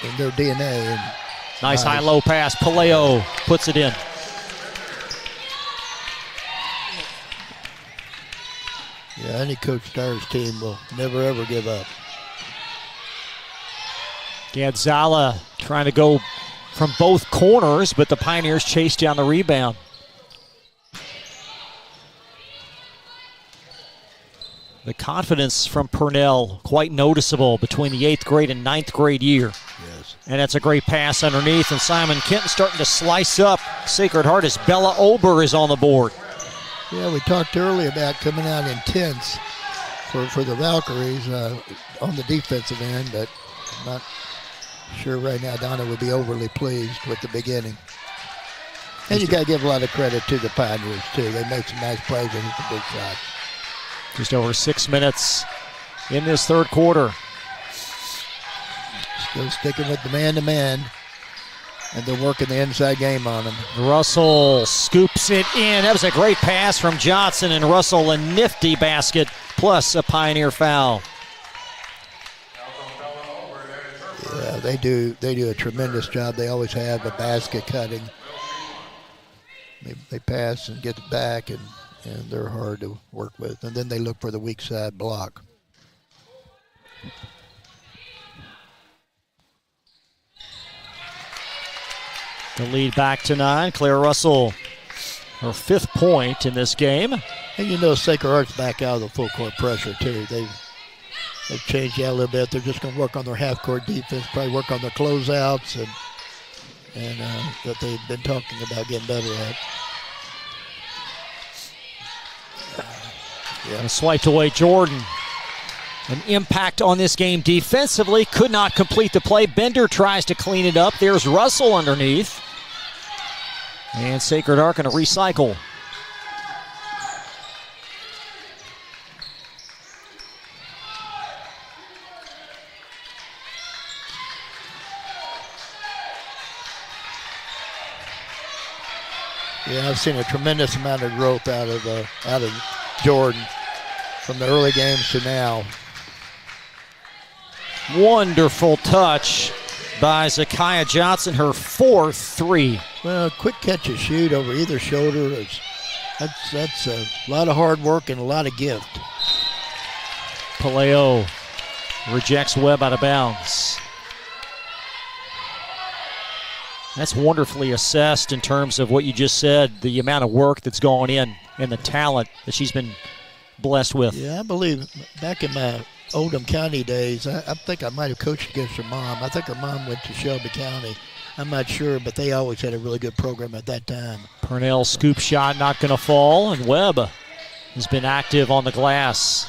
[SPEAKER 4] in their DNA. And
[SPEAKER 3] nice high-low pass. Palaio puts it in.
[SPEAKER 4] Yeah, any Coach Stars team will never, ever give up.
[SPEAKER 3] Gonzala trying to go from both corners, but the Pioneers chase down the rebound. The confidence from Purnell quite noticeable between the 8th grade and 9th grade year.
[SPEAKER 4] Yes.
[SPEAKER 3] And that's a great pass underneath, and Simon Kenton starting to slice up Sacred Heart as Bella Ober is on the board.
[SPEAKER 4] Yeah, we talked earlier about coming out intense for the Valkyries on the defensive end, but I'm not sure right now Donna would be overly pleased with the beginning. And you got to give a lot of credit to the Pioneers, too. They made some nice plays and hit the big shot.
[SPEAKER 3] Just over 6 minutes in this third quarter.
[SPEAKER 4] Still sticking with the man-to-man, and they're working the inside game on them.
[SPEAKER 3] Russell scoops it in. That was a great pass from Johnson, and Russell a nifty basket plus a Pioneer foul.
[SPEAKER 4] Yeah, they do a tremendous job. They always have a basket cutting. They pass and get it back, and they're hard to work with. And then they look for the weak side block.
[SPEAKER 3] The lead back to 9. Claire Russell, her 5th point in this game.
[SPEAKER 4] And you know Sacred Heart's back out of the full court pressure too. They've changed that a little bit. They're just going to work on their half court defense, probably work on their closeouts, and that they've been talking about getting better at.
[SPEAKER 3] Yeah. Swiped away Jordan. An impact on this game defensively. Could not complete the play. Bender tries to clean it up. There's Russell underneath. And Sacred Heart going to recycle.
[SPEAKER 4] Yeah, I've seen a tremendous amount of growth out of Jordan from the early games to now.
[SPEAKER 3] Wonderful touch by Zakiah Johnson, her 4th 3.
[SPEAKER 4] Well, quick catch and shoot over either shoulder. That's a lot of hard work and a lot of gift.
[SPEAKER 3] Palaio rejects Webb out of bounds. That's wonderfully assessed in terms of what you just said, the amount of work that's gone in and the talent that she's been blessed with.
[SPEAKER 4] Yeah, I believe back in my Oldham County days, I think I might have coached against her mom. I think her mom went to Shelby County. I'm not sure, but they always had a really good program at that time.
[SPEAKER 3] Purnell scoop shot not going to fall, and Webb has been active on the glass.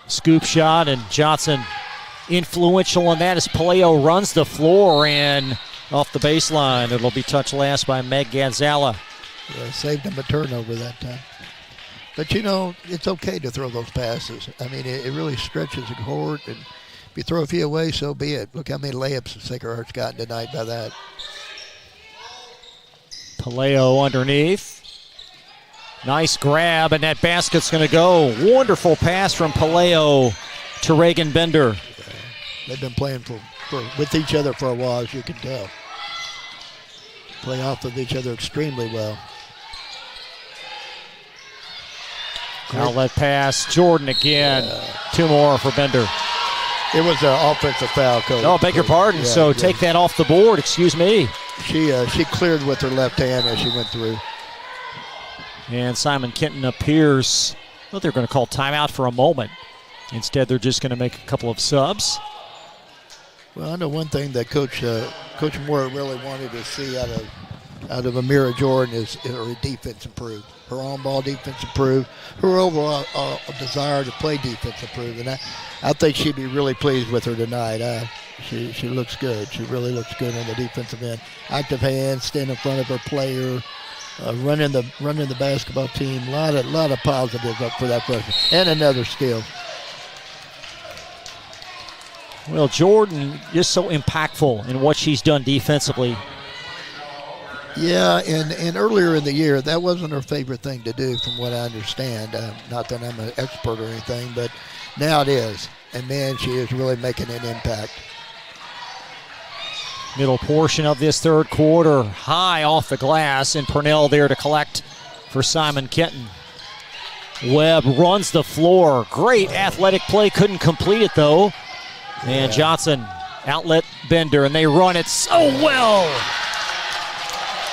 [SPEAKER 3] Scoop shot, and Johnson influential in that as Palaio runs the floor and off the baseline. It'll be touched last by Meg Gonzala.
[SPEAKER 4] Yeah, saved him a turnover that time. But, you know, it's okay to throw those passes. I mean, it really stretches the court, and if you throw a few away, so be it. Look how many layups Sacred Heart's gotten tonight by that.
[SPEAKER 3] Palaio underneath. Nice grab, and that basket's going to go. Wonderful pass from Palaio to Reagan Bender.
[SPEAKER 4] Yeah, they've been playing with each other for a while, as you can tell. Play off of each other extremely well.
[SPEAKER 3] Outlet pass, Jordan again. Yeah. 2 more for Bender.
[SPEAKER 4] It was an offensive foul, Coach.
[SPEAKER 3] Oh, beg your pardon.
[SPEAKER 4] Yeah,
[SPEAKER 3] so take that off the board. Excuse me.
[SPEAKER 4] She cleared with her left hand as she went through.
[SPEAKER 3] And Simon Kenton appears, well, they're going to call timeout for a moment. Instead, they're just going to make a couple of subs.
[SPEAKER 4] Well, I know one thing that Coach Moore really wanted to see out of Amira Jordan is her defense improved. Her on-ball defense improved. Her overall desire to play defense improved. And I think she'd be really pleased with her tonight. She looks good. She really looks good on the defensive end. Active hands, stand in front of her player, running the basketball team. A lot of positives up for that freshman. And another steal.
[SPEAKER 3] Well, Jordan is so impactful in what she's done defensively.
[SPEAKER 4] Yeah, and earlier in the year, that wasn't her favorite thing to do, from what I understand. Not that I'm an expert or anything, but now it is. And, man, she is really making an impact.
[SPEAKER 3] Middle portion of this third quarter, high off the glass, and Purnell there to collect for Simon Kenton. Webb runs the floor. Great athletic play, couldn't complete it, though. And Johnson, outlet Bender, and they run it so well.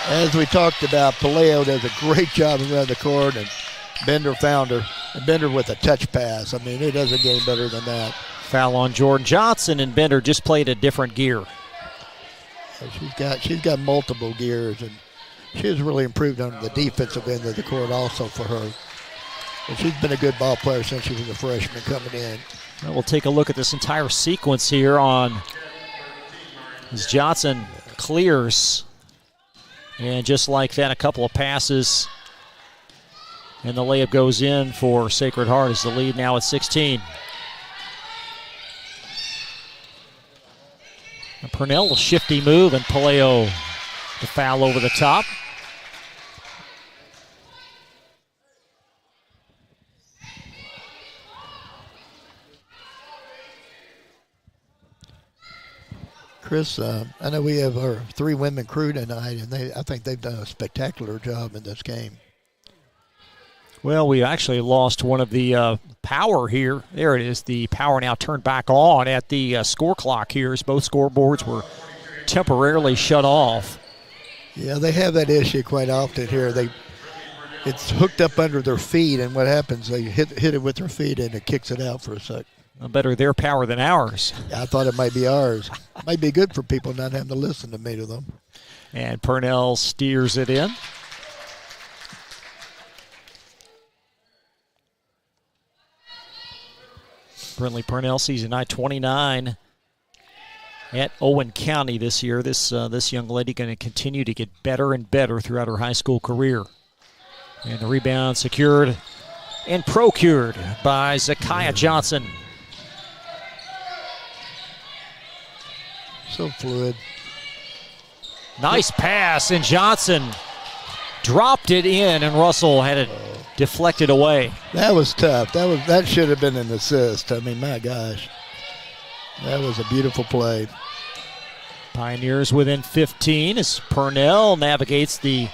[SPEAKER 4] As we talked about, Palaio does a great job around the court, and Bender found her. And Bender with a touch pass. I mean, it doesn't get any better than that.
[SPEAKER 3] Foul on Jordan Johnson, and Bender just played a different gear.
[SPEAKER 4] She's got multiple gears, and she has really improved on the defensive end of the court also for her. And she's been a good ball player since she was a freshman coming in.
[SPEAKER 3] Well, we'll take a look at this entire sequence here on as Johnson clears. And just like that, a couple of passes. And the layup goes in for Sacred Heart as the lead now at 16. And Purnell, a shifty move, and Palaio the foul over the top.
[SPEAKER 4] Chris, I know we have our 3 women crew tonight, and I think they've done a spectacular job in this game.
[SPEAKER 3] Well, we actually lost one of the power here. There it is. The power now turned back on at the score clock here as both scoreboards were temporarily shut off.
[SPEAKER 4] Yeah, they have that issue quite often here. It's hooked up under their feet, and what happens, they hit it with their feet, and it kicks it out for a sec.
[SPEAKER 3] Better their power than ours.
[SPEAKER 4] I thought it might be ours. Might be good for people not having to listen to me to them.
[SPEAKER 3] And Purnell steers it in. Brinley Purnell, season high 29 at Owen County this year. This young lady going to continue to get better and better throughout her high school career. And the rebound secured and procured by Zakiah Johnson.
[SPEAKER 4] So fluid.
[SPEAKER 3] Nice pass, and Johnson dropped it in, and Russell had it deflected away.
[SPEAKER 4] That was tough. That should have been an assist. I mean, my gosh. That was a beautiful play.
[SPEAKER 3] Pioneers within 15 as Purnell navigates the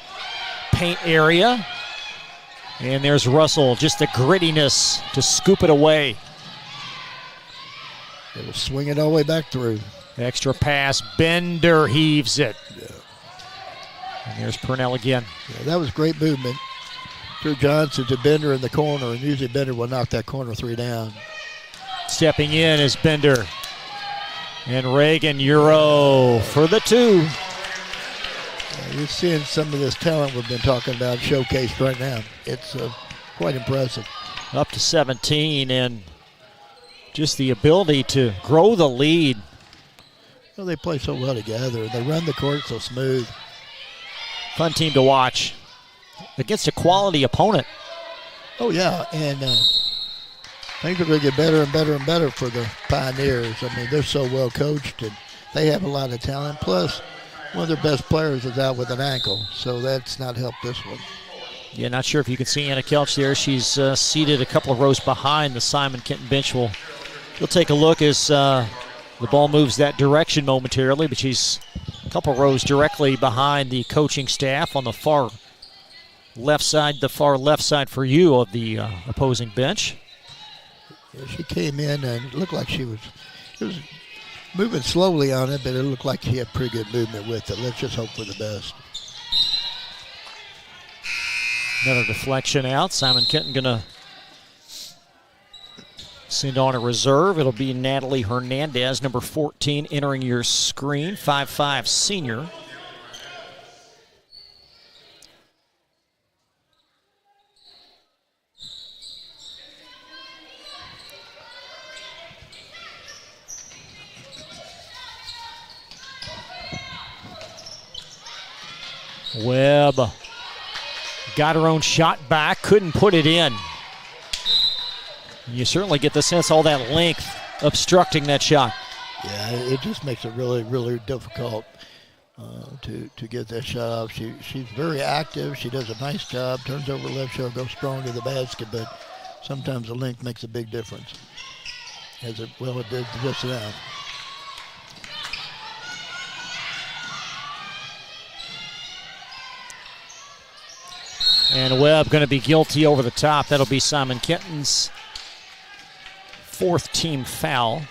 [SPEAKER 3] paint area. And there's Russell, just the grittiness to scoop it away.
[SPEAKER 4] It will swing it all the way back through.
[SPEAKER 3] Extra pass, Bender heaves it.
[SPEAKER 4] Yeah.
[SPEAKER 3] And there's Purnell again.
[SPEAKER 4] Yeah, that was great movement. Drew Johnson to Bender in the corner, and usually Bender will knock that corner 3 down.
[SPEAKER 3] Stepping in is Bender. And Reagan Euro for the 2.
[SPEAKER 4] You're seeing some of this talent we've been talking about showcased right now. It's quite impressive.
[SPEAKER 3] Up to 17, and just the ability to grow the lead.
[SPEAKER 4] Well, they play so well together. They run the court so smooth.
[SPEAKER 3] Fun team to watch against a quality opponent.
[SPEAKER 4] Oh, yeah, and things are going to get better and better and better for the Pioneers. I mean, they're so well coached, and they have a lot of talent. Plus, one of their best players is out with an ankle, so that's not helped this one.
[SPEAKER 3] Yeah, not sure if you can see Anna Kelch there. She's seated a couple of rows behind the Simon Kenton bench. We'll take a look as the ball moves that direction momentarily, but she's a couple rows directly behind the coaching staff on the far left side for you of the opposing bench.
[SPEAKER 4] Yeah, she came in and it looked like she was moving slowly on it, but it looked like she had pretty good movement with it. Let's just hope for the best.
[SPEAKER 3] Another deflection out. Simon Kenton going to send on a reserve. It'll be Natalie Hernandez, number 14, entering your screen, 5'5" senior. Webb got her own shot back, couldn't put it in. You certainly get the sense all that length obstructing that shot.
[SPEAKER 4] Yeah, it just makes it really, really difficult to get that shot off. She's very active. She does a nice job, turns over left shoulder, goes strong to the basket, but sometimes the length makes a big difference. It did just now.
[SPEAKER 3] And Webb going to be guilty over the top. That'll be Simon Kenton's 4th team foul.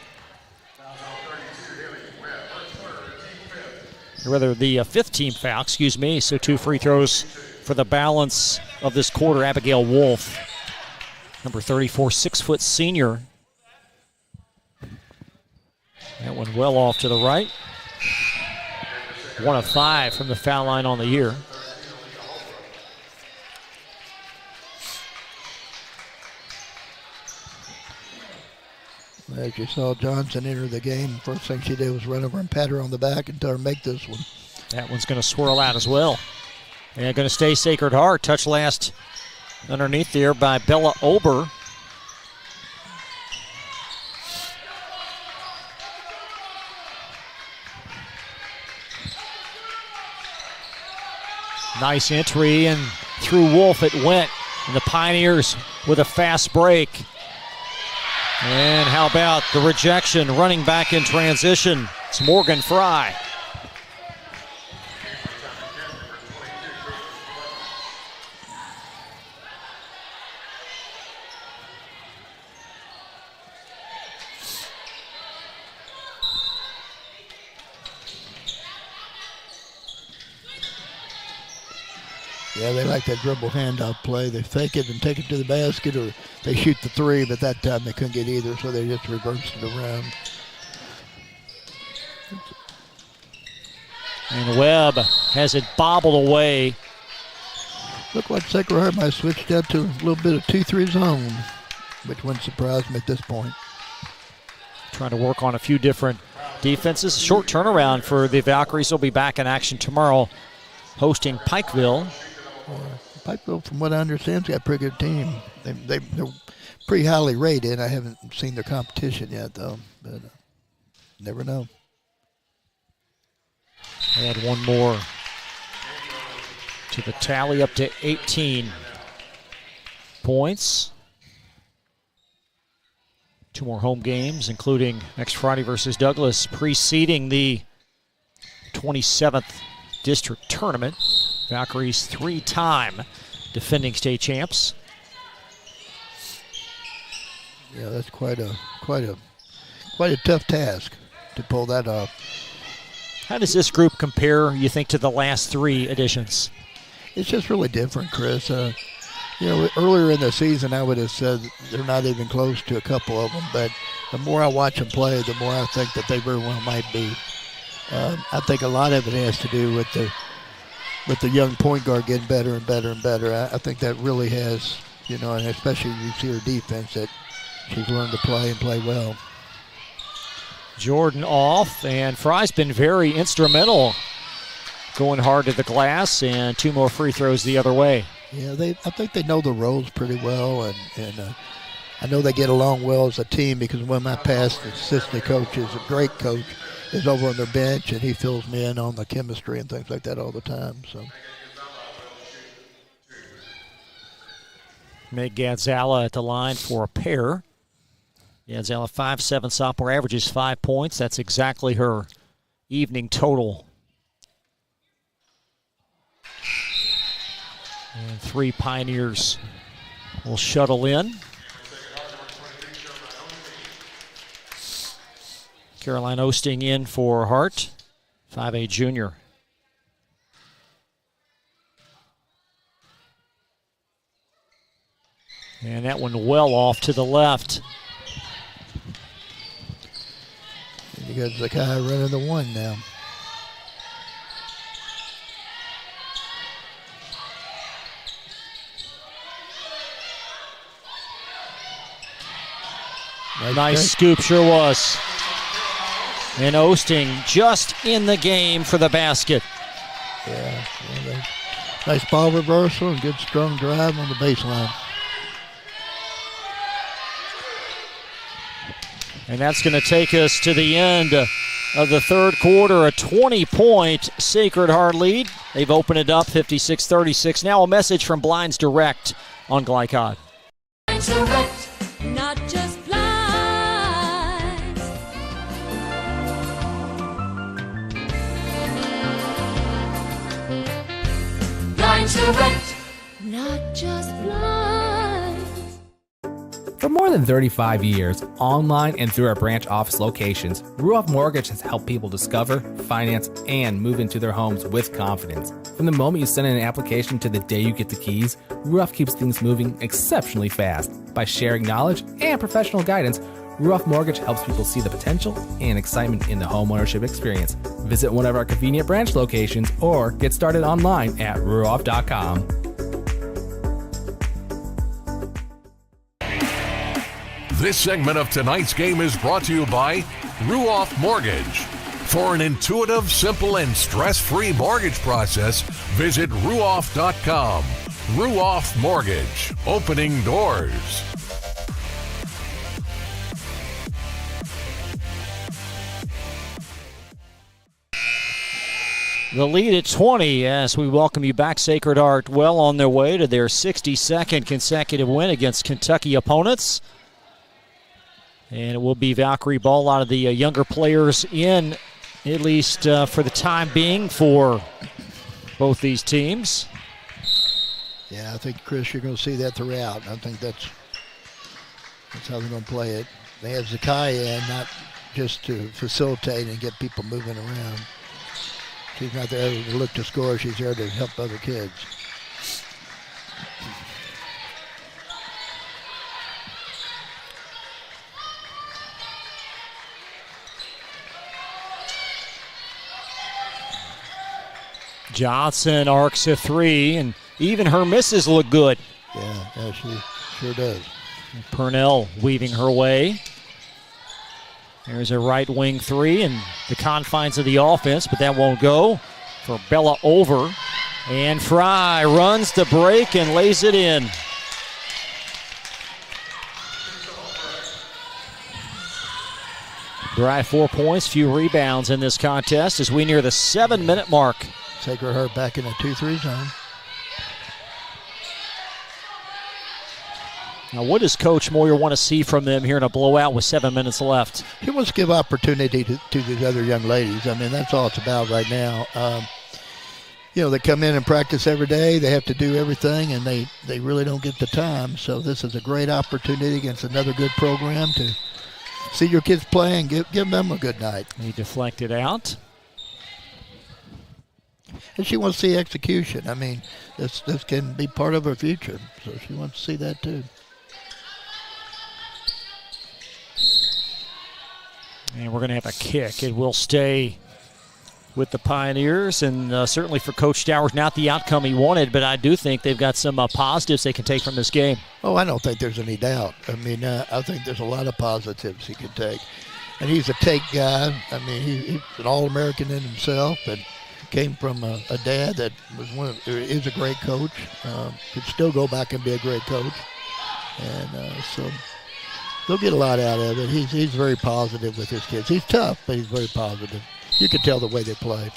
[SPEAKER 3] Or rather, the 5th team foul, excuse me. So 2 free throws for the balance of this quarter. Abigail Wolf, number 34, 6-foot senior. That one well off to the right. 1 of 5 from the foul line on the year.
[SPEAKER 4] As you saw Johnson enter the game, first thing she did was run over and pat her on the back and tell her make this one.
[SPEAKER 3] That one's going to swirl out as well. And going to stay Sacred Heart. Touch last underneath there by Bella Ober. Nice entry, and through Wolf it went. And the Pioneers with a fast break. And how about the rejection running back in transition? It's Morgan Fry.
[SPEAKER 4] Yeah, they like that dribble handoff play. They fake it and take it to the basket, or they shoot the 3, but that time they couldn't get either, so they just reversed it around.
[SPEAKER 3] And Webb has it bobbled away.
[SPEAKER 4] Looked like Sacred Heart might have switched out to a little bit of 2-3 zone, which wouldn't surprise me at this point.
[SPEAKER 3] Trying to work on a few different defenses. Short turnaround for the Valkyries. They'll be back in action tomorrow, hosting Pikeville.
[SPEAKER 4] Pikeville, from what I understand, has got a pretty good team. They're pretty highly rated. I haven't seen their competition yet, though, but never know.
[SPEAKER 3] Add one more to the tally, up to 18 points. 2 more home games, including next Friday versus Douglas, preceding the 27th district tournament. Valkyries 3-time defending state champs.
[SPEAKER 4] Yeah, that's quite a tough task to pull that off.
[SPEAKER 3] How does this group compare, you think, to the last 3 editions?
[SPEAKER 4] It's just really different, Chris. Earlier in the season, I would have said they're not even close to a couple of them, but the more I watch them play, the more I think that they very well might be. I think a lot of it has to do with the young point guard getting better and better and better. I think that really has, and especially you see her defense, that she's learned to play and play well.
[SPEAKER 3] Jordan off, and Fry's been very instrumental going hard to the glass, and 2 more free throws the other way.
[SPEAKER 4] Yeah, I think they know the roles pretty well, and I know they get along well as a team, because one of my past assistant coaches, a great coach, is over on their bench, and he fills me in on the chemistry and things like that all the time. So,
[SPEAKER 3] Meg Gadzala at the line for a pair. Gadzala, 5'7" sophomore, averages 5 points. That's exactly her evening total. And 3 Pioneers will shuttle in. Caroline Osting in for Hart, 5'8" junior. And that one well off to the left.
[SPEAKER 4] And you got Zakai running the 1 now.
[SPEAKER 3] Nice scoop, sure was. And Osting just in the game for the basket.
[SPEAKER 4] Yeah. Nice ball reversal and good strong drive on the baseline.
[SPEAKER 3] And that's going to take us to the end of the third quarter, a 20-point Sacred Heart lead. They've opened it up 56-36. Now a message from Blinds Direct on Glycod.
[SPEAKER 5] Direct, not just blinds. Blinds Direct, not just blinds.
[SPEAKER 13] For more than 35 years, online and through our branch office locations, Ruoff Mortgage has helped people discover, finance, and move into their homes with confidence. From the moment you send in an application to the day you get the keys, Ruoff keeps things moving exceptionally fast. By sharing knowledge and professional guidance, Ruoff Mortgage helps people see the potential and excitement in the homeownership experience. Visit one of our convenient branch locations or get started online at ruoff.com.
[SPEAKER 2] This segment of tonight's game is brought to you by Ruoff Mortgage. For an intuitive, simple, and stress-free mortgage process, visit ruoff.com. Ruoff Mortgage, opening doors.
[SPEAKER 3] The lead at 20 as we welcome you back. Sacred Heart well on their way to their 62nd consecutive win against Kentucky opponents. And it will be Valkyrie Ball, a lot of the younger players in, at least for the time being, for both these teams.
[SPEAKER 4] Yeah, I think, Chris, you're going to see that throughout. I think that's how they're going to play it. They have Zakiya in, not just to facilitate and get people moving around. She's not there to look to score. She's there to help other kids.
[SPEAKER 3] Johnson arcs a three, and even her misses look good.
[SPEAKER 4] Yeah, she sure does.
[SPEAKER 3] Purnell weaving her way. There's a right wing three in the confines of the offense, but that won't go for Bella over. And Fry runs the break and lays it in. Dry 4 points, few rebounds in this contest as we near the 7-minute mark.
[SPEAKER 4] Sacred Heart back in a 2-3 zone.
[SPEAKER 3] Now, what does Coach Moyer want to see from them here in a blowout with 7 minutes left?
[SPEAKER 4] He wants to give opportunity to these other young ladies. I mean, that's all it's about right now. They come in and practice every day. They have to do everything, and they really don't get the time. So this is a great opportunity against another good program to see your kids play and give them a good night.
[SPEAKER 3] He deflected out.
[SPEAKER 4] And she wants to see execution. I mean, this can be part of her future. So she wants to see that too.
[SPEAKER 3] And we're going to have a kick. It will stay with the Pioneers, and certainly for Coach Stowers, not the outcome he wanted, but I do think they've got some positives they can take from this game.
[SPEAKER 4] Oh, I don't think there's any doubt. I mean, I think there's a lot of positives he can take. And he's a take guy. I mean, he's an All-American in himself, and came from a dad that is a great coach. Could still go back and be a great coach. And so they'll get a lot out of it. He's very positive with his kids. He's tough, but he's very positive. You can tell the way they play.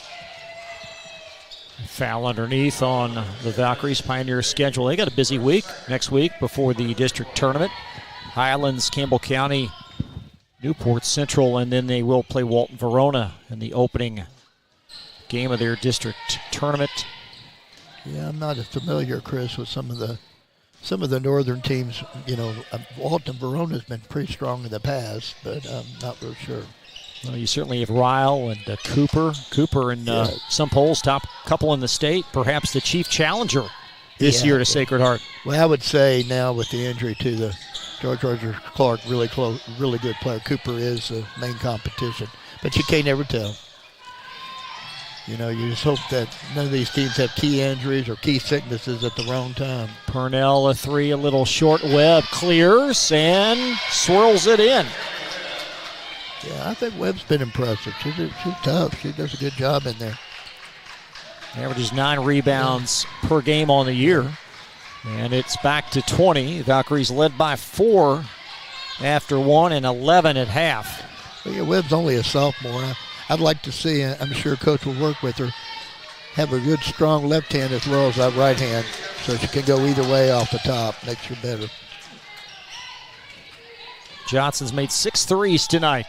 [SPEAKER 3] Foul underneath on the Valkyries Pioneers schedule. They got a busy week next week before the district tournament. Highlands, Campbell County, Newport Central, and then they will play Walton Verona in the opening game of their district tournament.
[SPEAKER 4] Yeah, I'm not as familiar, Chris, with some of the northern teams. Walton Verona's been pretty strong in the past, but I'm not real sure.
[SPEAKER 3] Well, you certainly have Ryle and Cooper. Cooper in some polls, top couple in the state, perhaps the chief challenger this year to Sacred Heart.
[SPEAKER 4] Well, I would say now with the injury to the George Clark, really good player. Cooper is the main competition, but you can't ever tell. You just hope that none of these teams have key injuries or key sicknesses at the wrong time.
[SPEAKER 3] Purnell, a three, a little short. Webb clears and swirls it in.
[SPEAKER 4] Yeah, I think Webb's been impressive. She's tough. She does a good job in there.
[SPEAKER 3] Averages 9 rebounds per game on the year. And it's back to 20. Valkyries led by 4 after 1 and 11 at half.
[SPEAKER 4] Well, yeah, Webb's only a sophomore. I'd like to see, I'm sure Coach will work with her, have a good, strong left hand as well as that right hand so she can go either way off the top. Makes her better.
[SPEAKER 3] Johnson's made 6 threes tonight.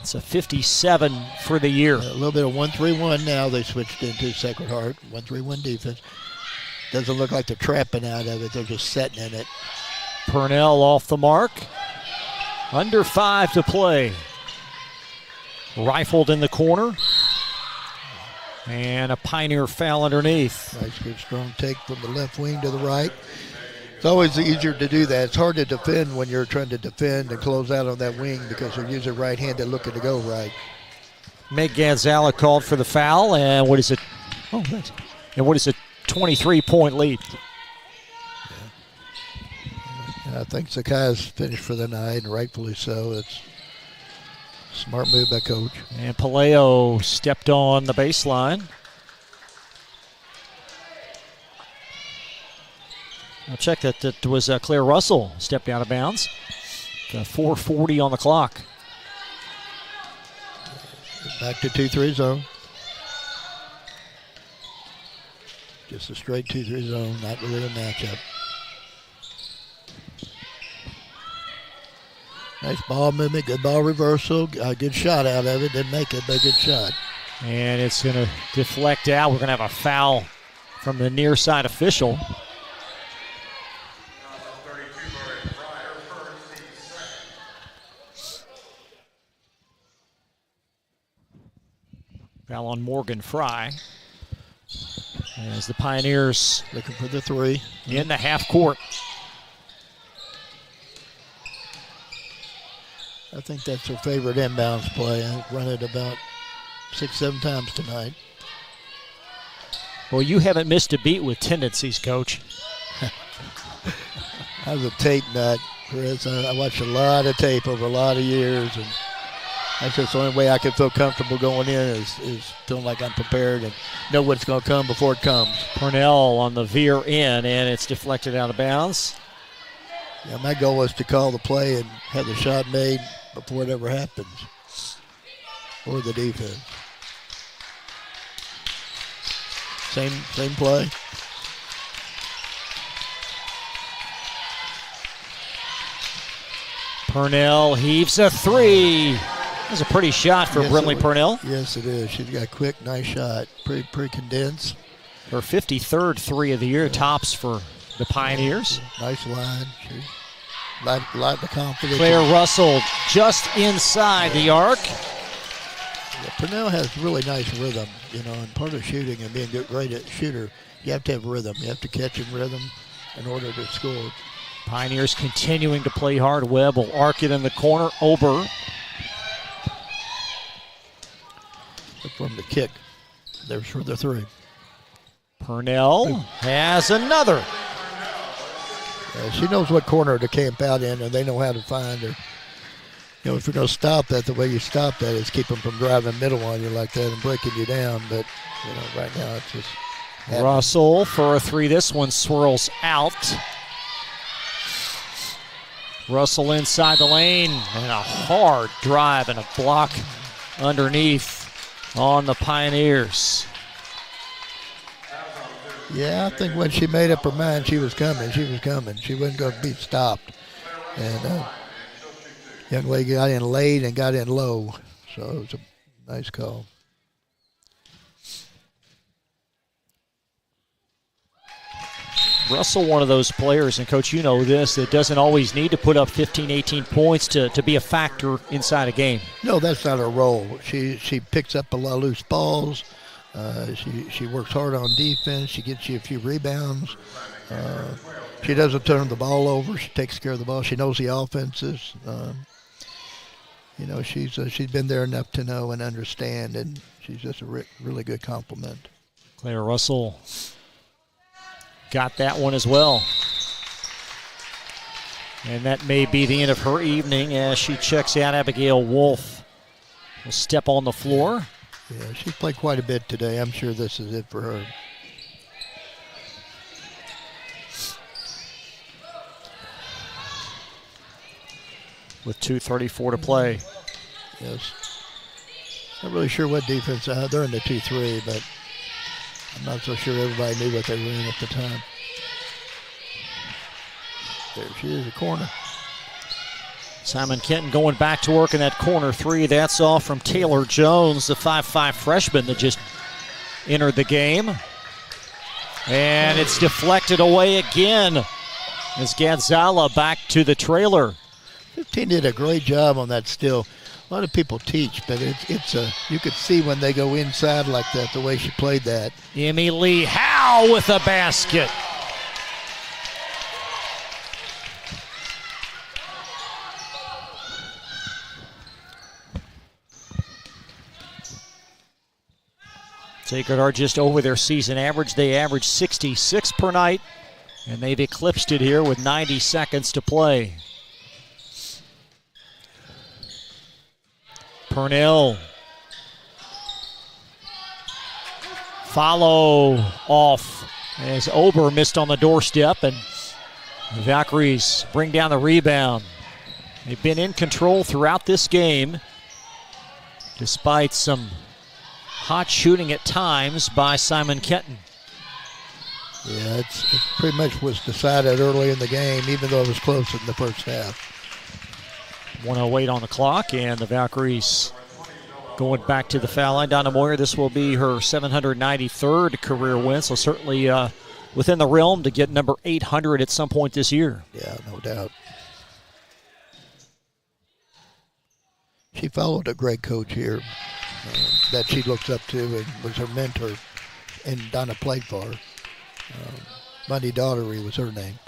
[SPEAKER 3] It's a 57 for the year.
[SPEAKER 4] A little bit of 1-3-1 now they switched into Sacred Heart. 1-3-1 defense. Doesn't look like they're trapping out of it. They're just setting in it.
[SPEAKER 3] Purnell off the mark. Under 5 to play. Rifled in the corner. And a Pioneer foul underneath.
[SPEAKER 4] Nice, good, strong take from the left wing to the right. It's always easier to do that. It's hard to defend when you're trying to defend and close out on that wing because they're usually right-handed looking to go right.
[SPEAKER 3] Meg Gonzalez called for the foul, and what is it? Oh, nice. And what is it? 23-point lead.
[SPEAKER 4] Yeah. I think Zakai's finished for the night, and rightfully so. It's a smart move by Coach.
[SPEAKER 3] And Paleo stepped on the baseline. I'll check that. That was Claire Russell stepped out of bounds. 4:40 on the clock.
[SPEAKER 4] Back to 2-3 zone. Just a straight 2-3 zone, not really a matchup. Nice ball movement, good ball reversal, good shot out of it. Didn't make it, but a good shot.
[SPEAKER 3] And it's going to deflect out. We're going to have a foul from the near side official. Foul on Morgan Fry. As the Pioneers
[SPEAKER 4] looking for the 3
[SPEAKER 3] in the half court.
[SPEAKER 4] I think that's her favorite inbounds play. I've run it about 6-7 times tonight.
[SPEAKER 3] Well, you haven't missed a beat with tendencies, Coach.
[SPEAKER 4] I was a tape nut, Chris. I watched a lot of tape over a lot of years, and that's just the only way I can feel comfortable going in is feeling like I'm prepared and know what's going to come before it comes.
[SPEAKER 3] Purnell on the veer in, and it's deflected out of bounds.
[SPEAKER 4] Yeah, my goal is to call the play and have the shot made before it ever happens, or the defense. Same play.
[SPEAKER 3] Purnell heaves a 3. That's a pretty shot for Brinley Purnell.
[SPEAKER 4] Yes, it is. She's got a quick, nice shot. Pretty condensed.
[SPEAKER 3] Her 53rd 3 of the year, tops for the Pioneers.
[SPEAKER 4] Nice line. She lot of confidence.
[SPEAKER 3] Claire Russell just inside the arc.
[SPEAKER 4] Yeah, Purnell has really nice rhythm, and part of shooting and being great at shooter, you have to have rhythm. You have to catch in rhythm in order to score.
[SPEAKER 3] Pioneers continuing to play hard. Webb will arc it in the corner. Ober.
[SPEAKER 4] From the kick. There's for the 3.
[SPEAKER 3] Purnell has another.
[SPEAKER 4] She knows what corner to camp out in, and they know how to find her. If you're going to stop that, the way you stop that is keep them from driving middle on you like that and breaking you down. But, right now it's just happening.
[SPEAKER 3] Russell for a 3. This one swirls out. Russell inside the lane, and a hard drive and a block underneath on the Pioneers.
[SPEAKER 4] Yeah, I think when she made up her mind, she was coming. She wasn't going to be stopped. And young lady got in late and got in low. So it was a nice call.
[SPEAKER 3] Russell, one of those players, and Coach, you know this, that doesn't always need to put up 15, 18 points to be a factor inside a game.
[SPEAKER 4] No, that's not her role. She picks up a lot of loose balls. She works hard on defense. She gets you a few rebounds. She doesn't turn the ball over. She takes care of the ball. She knows the offenses. She's been there enough to know and understand, and she's just a really good compliment.
[SPEAKER 3] Claire Russell got that one as well. And that may be the end of her evening as she checks out. Abigail Wolf will step on the floor.
[SPEAKER 4] Yeah, she played quite a bit today. I'm sure this is it for her.
[SPEAKER 3] With 2:34 to play.
[SPEAKER 4] Yes. Not really sure what defense. They're in the 2-3, but I'm not so sure everybody knew what they were in at the time. There she is, a corner.
[SPEAKER 3] Simon Kenton going back to work in that corner three. That's off from Taylor Jones, the 5'5 freshman that just entered the game. And it's deflected away again as Gadzala back to the trailer.
[SPEAKER 4] 15 did a great job on that steal. A lot of people teach, but it's you could see when they go inside like that, the way she played that.
[SPEAKER 3] Emmy Lee Howe with a basket. Sacred Heart just over their season average. They average 66 per night, and they've eclipsed it here with 90 seconds to play. Purnell. Follow off as Ober missed on the doorstep, and the Valkyries bring down the rebound. They've been in control throughout this game, despite some hot shooting at times by Simon Kenton.
[SPEAKER 4] Yeah, it pretty much was decided early in the game, even though it was close in the first half.
[SPEAKER 3] 1:08 on the clock, and the Valkyries going back to the foul line. Donna Moyer, this will be her 793rd career win, so certainly within the realm to get number 800 at some point this year.
[SPEAKER 4] Yeah, no doubt. She followed a great coach here that she looks up to and was her mentor, and Donna played for her. Bundy Daughtery was her name.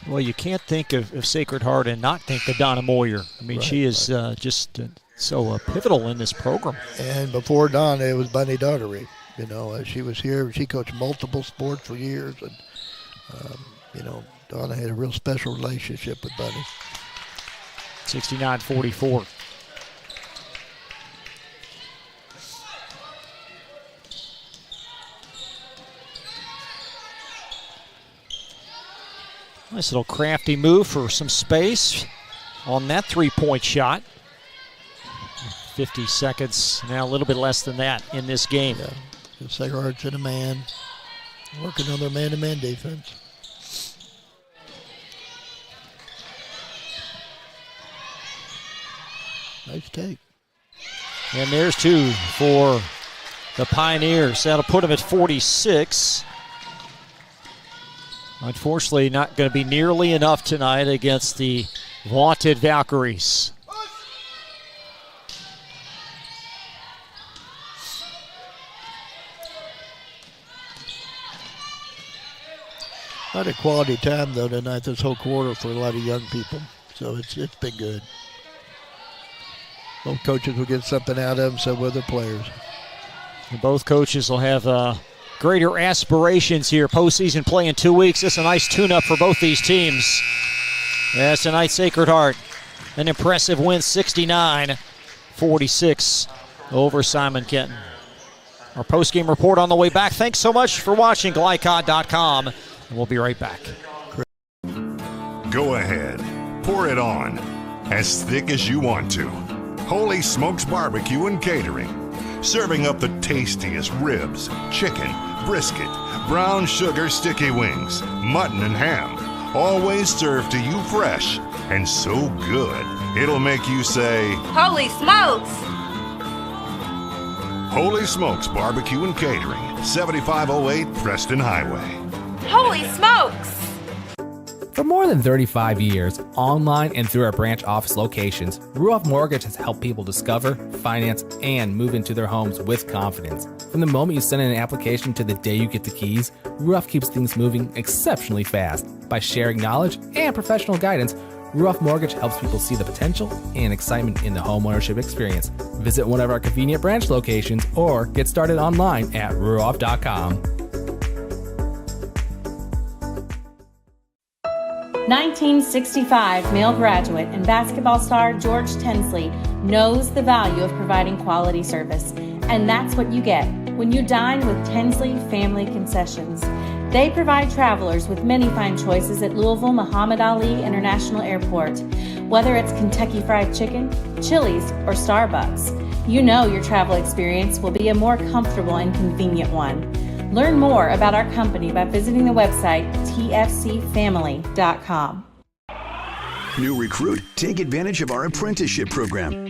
[SPEAKER 3] Well, you can't think of Sacred Heart and not think of Donna Moyer. I mean, she is just so pivotal in this program.
[SPEAKER 4] And before Donna, it was Bundy Daughtery. You know, she was here. She coached multiple sports for years. And, you know, Donna had a real special relationship with Bundy.
[SPEAKER 3] 69-44. Nice little crafty move for some space on that three-point shot. 50 seconds, now a little bit less than that in this game.
[SPEAKER 4] Yeah, Sacred Heart's in a man, working on their man-to-man defense. Nice take.
[SPEAKER 3] And there's two for the Pioneers. That'll put them at 46. Unfortunately, not going to be nearly enough tonight against the vaunted Valkyries.
[SPEAKER 4] A lot of quality time, though, tonight, this whole quarter for a lot of young people. So it's been good. Both coaches will get something out of them, so will the players.
[SPEAKER 3] And both coaches will have greater aspirations here. Postseason play in 2 weeks. It's a nice tune-up for both these teams. As tonight, Sacred Heart, an impressive win, 69-46 over Simon Kenton. Our postgame report on the way back. Thanks so much for watching Glycod.com, and we'll be right back.
[SPEAKER 12] Go ahead, pour it on, as thick as you want to. Holy Smokes Barbecue and Catering. Serving up the tastiest ribs, chicken, brisket, brown sugar sticky wings, mutton and ham. Always served to you fresh and so good, it'll make you say,
[SPEAKER 8] Holy smokes!
[SPEAKER 12] Holy Smokes Barbecue and Catering, 7508 Preston Highway.
[SPEAKER 8] Holy smokes!
[SPEAKER 13] For more than 35 years, online and through our branch office locations, Ruoff Mortgage has helped people discover, finance, and move into their homes with confidence. From the moment you send in an application to the day you get the keys, Ruoff keeps things moving exceptionally fast. By sharing knowledge and professional guidance, Ruoff Mortgage helps people see the potential and excitement in the homeownership experience. Visit one of our convenient branch locations or get started online at ruoff.com.
[SPEAKER 9] 1965 male graduate and basketball star George Tensley knows the value of providing quality service, And that's what you get when you dine with Tensley Family Concessions. They provide travelers with many fine choices at Louisville Muhammad Ali International Airport. Whether it's Kentucky Fried Chicken, Chili's, or Starbucks, you know your travel experience will be a more comfortable and convenient one. Learn more about our company by visiting the website tfcfamily.com.
[SPEAKER 15] New recruit, take advantage of our apprenticeship program.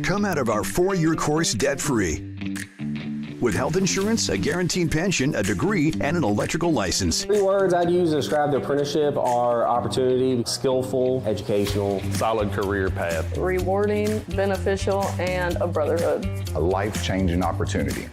[SPEAKER 15] Come out of our 4-year course debt-free. With health insurance, a guaranteed pension, a degree, and an electrical license.
[SPEAKER 10] 3 words I'd use to describe the apprenticeship are opportunity, skillful, educational,
[SPEAKER 20] solid career path,
[SPEAKER 18] Rewarding, beneficial, and a brotherhood.
[SPEAKER 19] A life-changing opportunity.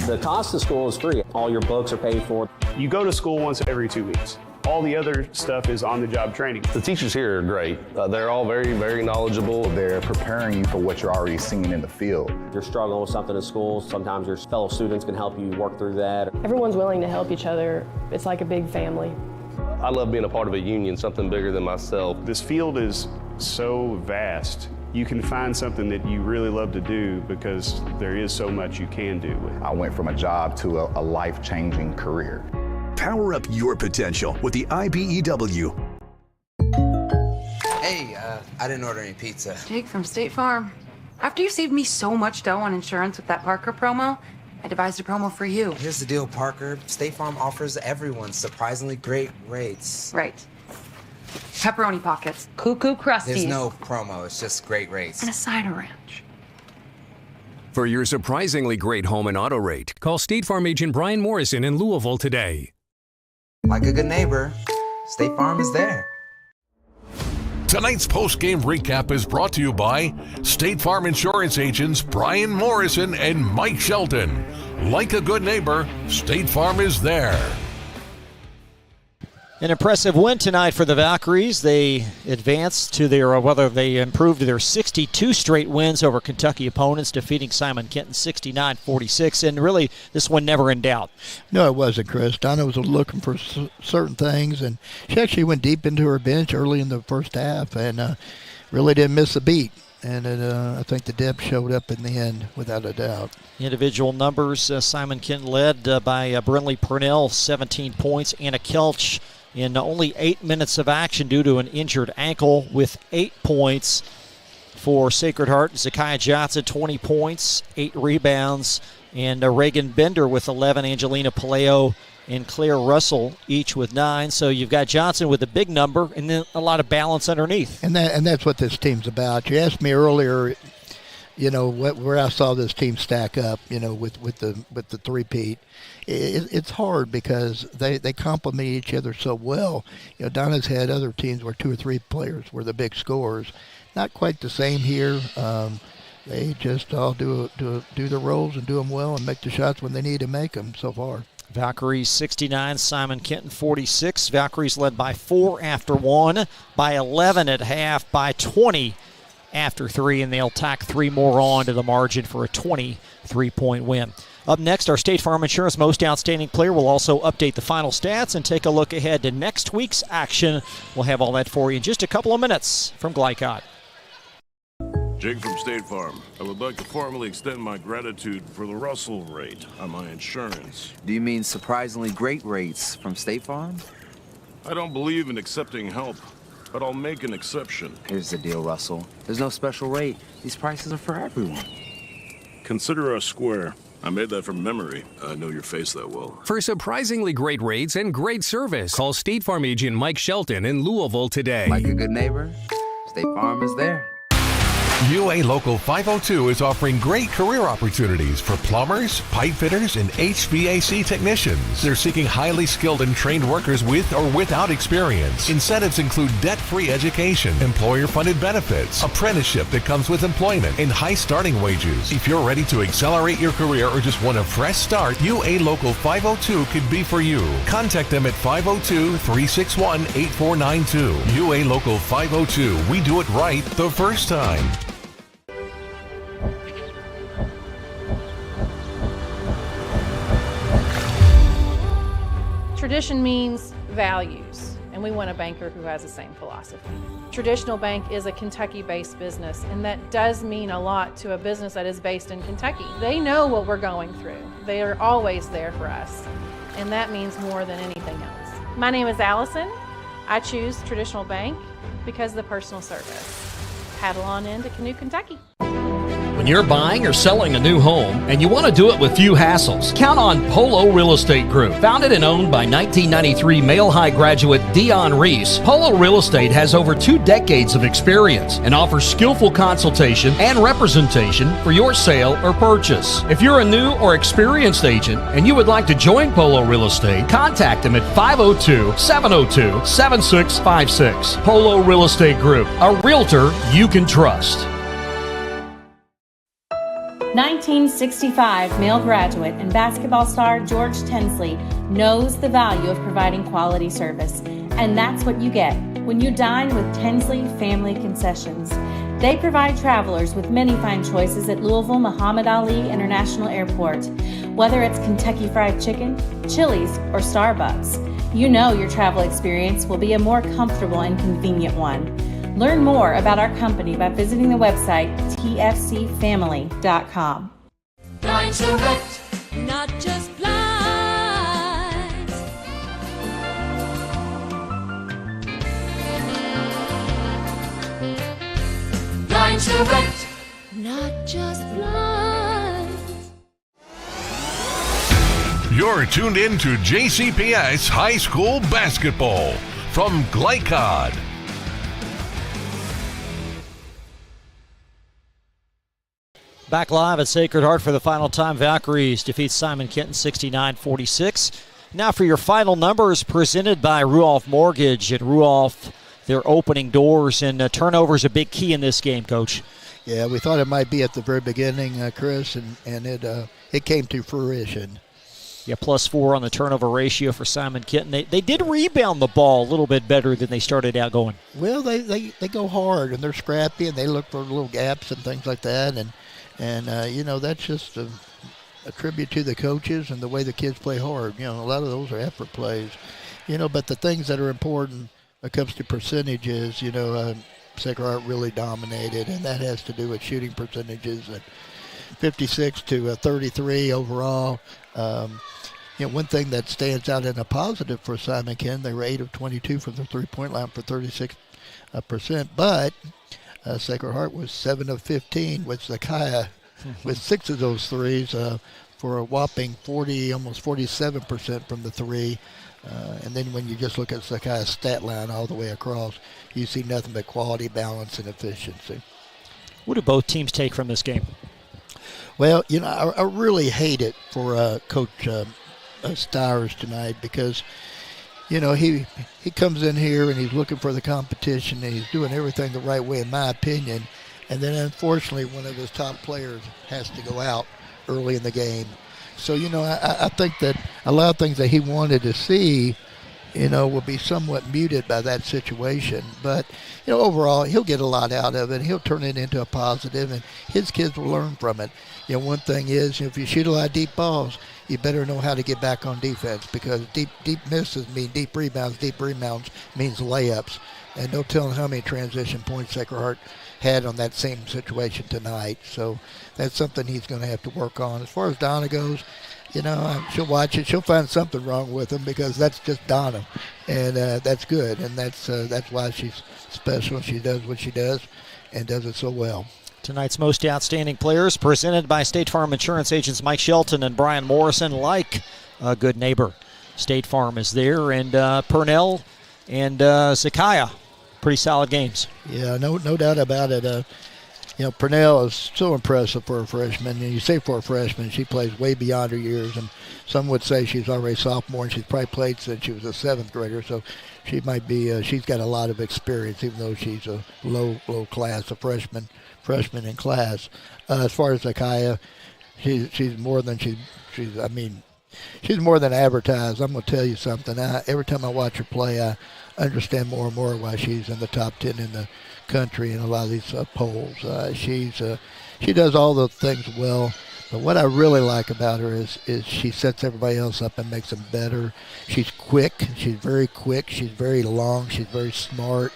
[SPEAKER 10] The cost of school is free. All your books are paid for.
[SPEAKER 17] You go to school once every 2 weeks. All the other stuff is on-the-job training.
[SPEAKER 20] The teachers here are great. They're all very, very knowledgeable.
[SPEAKER 19] They're preparing you for what you're already seeing in the field.
[SPEAKER 10] You're struggling with something in school. Sometimes your fellow students can help you work through that.
[SPEAKER 18] Everyone's willing to help each other. It's like a big family.
[SPEAKER 20] I love being a part of a union, something bigger than myself.
[SPEAKER 17] This field is so vast. You can find something that you really love to do because there is so much you can do with it.
[SPEAKER 19] I went from a job to a life-changing career.
[SPEAKER 15] Power up your potential with the IBEW.
[SPEAKER 6] Hey, I didn't order any pizza.
[SPEAKER 8] Jake from State Farm. After you saved me so much dough on insurance with that Parker promo, I devised a promo for you.
[SPEAKER 6] Here's the deal, Parker. State Farm offers everyone surprisingly great rates.
[SPEAKER 8] Right. Pepperoni pockets, cuckoo crusties.
[SPEAKER 6] There's no promo, it's just great rates.
[SPEAKER 8] And a cider ranch.
[SPEAKER 7] For your surprisingly great home and auto rate, call State Farm agent Brian Morrison in Louisville today.
[SPEAKER 6] Like a good neighbor, State Farm is there.
[SPEAKER 2] Tonight's post-game recap is brought to you by State Farm Insurance agents Brian Morrison and Mike Shelton. Like a good neighbor, State Farm is there.
[SPEAKER 3] An impressive win tonight for the Valkyries. They advanced to they improved to their 62 straight wins over Kentucky opponents, defeating Simon Kenton 69-46. And really, this one never in doubt.
[SPEAKER 4] No, it wasn't, Chris. Donna was looking for certain things, and she actually went deep into her bench early in the first half and really didn't miss a beat. And I think the depth showed up in the end, without a doubt.
[SPEAKER 3] Individual numbers, Simon Kenton led by Brinley Purnell, 17 points. Anna Kelch in only 8 minutes of action due to an injured ankle with 8 points for Sacred Heart. Zakiah Johnson, 20 points, 8 rebounds. And Reagan Bender with 11. Angelina Paleo and Claire Russell each with 9. So you've got Johnson with a big number and then a lot of balance underneath.
[SPEAKER 4] And that's what this team's about. You asked me earlier, where I saw this team stack up, with the three-peat. It's hard because they complement each other so well. Donna's had other teams where 2 or 3 players were the big scorers. Not quite the same here. They just all do their roles and do them well and make the shots when they need to make them so far.
[SPEAKER 3] Valkyries 69, Simon Kenton 46. Valkyries led by 4 after 1, by 11 at half, by 20 after 3, and they'll tack 3 more on to the margin for a 23-point win. Up next, our State Farm Insurance Most Outstanding Player will also update the final stats and take a look ahead to next week's action. We'll have all that for you in just a couple of minutes from Glycott.
[SPEAKER 1] Jake from State Farm. I would like to formally extend my gratitude for the Russell rate on my insurance.
[SPEAKER 6] Do you mean surprisingly great rates from State Farm?
[SPEAKER 1] I don't believe in accepting help, but I'll make an exception.
[SPEAKER 6] Here's the deal, Russell. There's no special rate. These prices are for everyone.
[SPEAKER 1] Consider us square. I made that from memory. I know your face that well.
[SPEAKER 7] For surprisingly great rates and great service, call State Farm agent Mike Shelton in Louisville today.
[SPEAKER 6] Like a good neighbor, State Farm is there.
[SPEAKER 2] UA Local 502 is offering great career opportunities for plumbers, pipe fitters, and HVAC technicians. They're seeking highly skilled and trained workers with or without experience. Incentives include debt-free education, employer-funded benefits, apprenticeship that comes with employment, and high starting wages. If you're ready to accelerate your career or just want a fresh start, UA Local 502 could be for you. Contact them at 502-361-8492. UA Local 502. We do it right the first time.
[SPEAKER 21] Tradition means values, and and we want a banker who has the same philosophy. Traditional bank is a Kentucky-based business, and that does mean a lot to a business that is based in Kentucky. They know what we're going through. They are always there for us, and that means more than anything else. My name is Allison. I choose Traditional Bank because of the personal service. Paddle on into Canoe, Kentucky.
[SPEAKER 16] When you're buying or selling a new home and you want to do it with few hassles, count on Polo Real Estate Group. Founded and owned by 1993 Male High graduate Dion Reese, Polo Real Estate has over 2 decades of experience and offers skillful consultation and representation for your sale or purchase. If you're a new or experienced agent and you would like to join Polo Real Estate, contact them at 502-702-7656. Polo Real Estate Group, a realtor you can trust.
[SPEAKER 9] 1965 male graduate and basketball star George Tensley knows the value of providing quality service, and that's what you get when you dine with Tensley Family Concessions. They provide travelers with many fine choices at Louisville Muhammad Ali International Airport. Whether it's Kentucky Fried Chicken, Chili's, or Starbucks, you know your travel experience will be a more comfortable and convenient one. Learn more about our company by visiting the website tfcfamily.com.
[SPEAKER 5] Blinds Direct, not just blinds. Blinds Direct, not just blinds.
[SPEAKER 2] You're tuned in to JCPS High School Basketball from Glycod.
[SPEAKER 3] Back live at Sacred Heart for the final time. Valkyries defeat Simon Kenton 69-46. Now for your final numbers, presented by Ruoff Mortgage. At Ruoff, they're opening doors, and turnovers a big key in this game, Coach.
[SPEAKER 4] Yeah, we thought it might be at the very beginning, Chris, and it came to fruition.
[SPEAKER 3] Yeah, +4 on the turnover ratio for Simon Kenton. They did rebound the ball a little bit better than they started out going.
[SPEAKER 4] Well, they go hard, and they're scrappy, and they look for little gaps and things like that, and that's just a tribute to the coaches and the way the kids play hard. A lot of those are effort plays. But the things that are important when it comes to percentages, Sacred Heart really dominated, and that has to do with shooting percentages at 56 to 33 overall. One thing that stands out in a positive for Simon Kenton, they were 8 of 22 from the three-point line for 36%, but Sacred Heart was 7 of 15 with Zakiah with 6 of those threes for a whopping 40, almost 47% from the three. And then when you just look at Zakiah's stat line all the way across, you see nothing but quality, balance, and efficiency.
[SPEAKER 3] What do both teams take from this game?
[SPEAKER 4] Well, I really hate it for Coach Stires tonight because he comes in here and he's looking for the competition and he's doing everything the right way, in my opinion. And then, unfortunately, one of his top players has to go out early in the game. So, I think that a lot of things that he wanted to see, will be somewhat muted by that situation. But, overall, he'll get a lot out of it. He'll turn it into a positive, and his kids will learn from it. One thing is, if you shoot a lot of deep balls, you better know how to get back on defense because deep misses mean deep rebounds. Deep rebounds means layups. And no telling how many transition points Sacred Heart had on that same situation tonight. So that's something he's going to have to work on. As far as Donna goes, she'll watch it. She'll find something wrong with him because that's just Donna. And that's good. And that's why she's special. She does what she does and does it so well.
[SPEAKER 3] Tonight's most outstanding players presented by State Farm Insurance agents Mike Shelton and Brian Morrison, like a good neighbor. State Farm is there, and Purnell and Zakiah, pretty solid games.
[SPEAKER 4] Yeah, no doubt about it. Purnell is so impressive for a freshman. And you say for a freshman, she plays way beyond her years, and some would say she's already sophomore, and she's probably played since she was a 7th grader, so she might be, she's got a lot of experience, even though she's a low class, a freshman in class. As far as Zakiah, she's more than she's more than advertised. I'm going to tell you something. Every time I watch her play, I understand more and more why she's in the top 10 in the country in a lot of these polls. She does all the things well, But what I really like about her is she sets everybody else up and makes them better. She's quick. She's very quick. She's very long. She's very smart.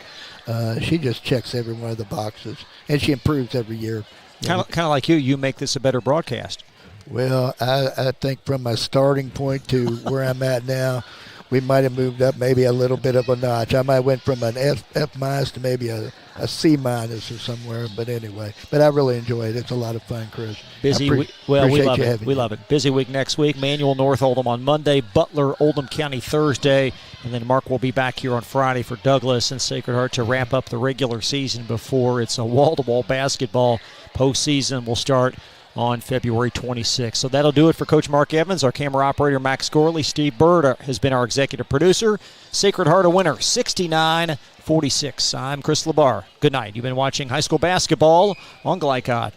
[SPEAKER 4] She just checks every one of the boxes, and she improves every year.
[SPEAKER 3] Kind of like you make this a better broadcast.
[SPEAKER 4] Well, I think from my starting point to where I'm at now, we might have moved up maybe a little bit of a notch. I might have went from an F minus to maybe a C minus or somewhere. But anyway, I really enjoy it. It's a lot of fun, Chris.
[SPEAKER 3] Busy week. Well, we love it. We love it. Busy week next week. Manual North Oldham on Monday, Butler Oldham County Thursday, and then Mark will be back here on Friday for Douglas and Sacred Heart to wrap up the regular season before it's a wall-to-wall basketball. Postseason will start on February 26th. So that'll do it for Coach Mark Evans, our camera operator Max Gorley. Steve Bird has been our executive producer. Sacred Heart a winner, 69-46. I'm Chris LeBar. Good night. You've been watching high school basketball on Glycod.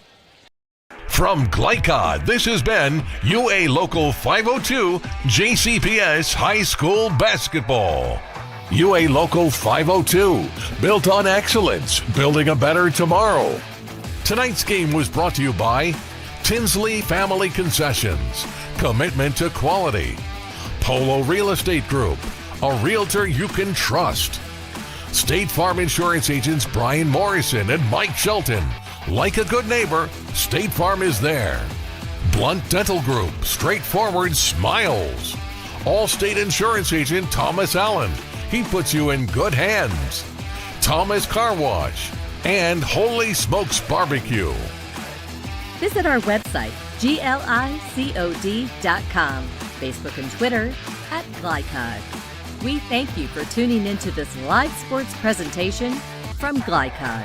[SPEAKER 2] From Glycod, this has been UA Local 502 JCPS High School Basketball. UA Local 502, built on excellence, building a better tomorrow. Tonight's game was brought to you by Tinsley Family Concessions, commitment to quality. Polo Real Estate Group, a realtor you can trust. State Farm Insurance agents Brian Morrison and Mike Shelton. Like a good neighbor, State Farm is there. Blunt Dental Group, straightforward smiles. Allstate Insurance agent Thomas Allen. He puts you in good hands. Thomas Car Wash and Holy Smokes Barbecue.
[SPEAKER 14] Visit our website, glicod.com, Facebook and Twitter @Glycod. We thank you for tuning into this live sports presentation from Glycod.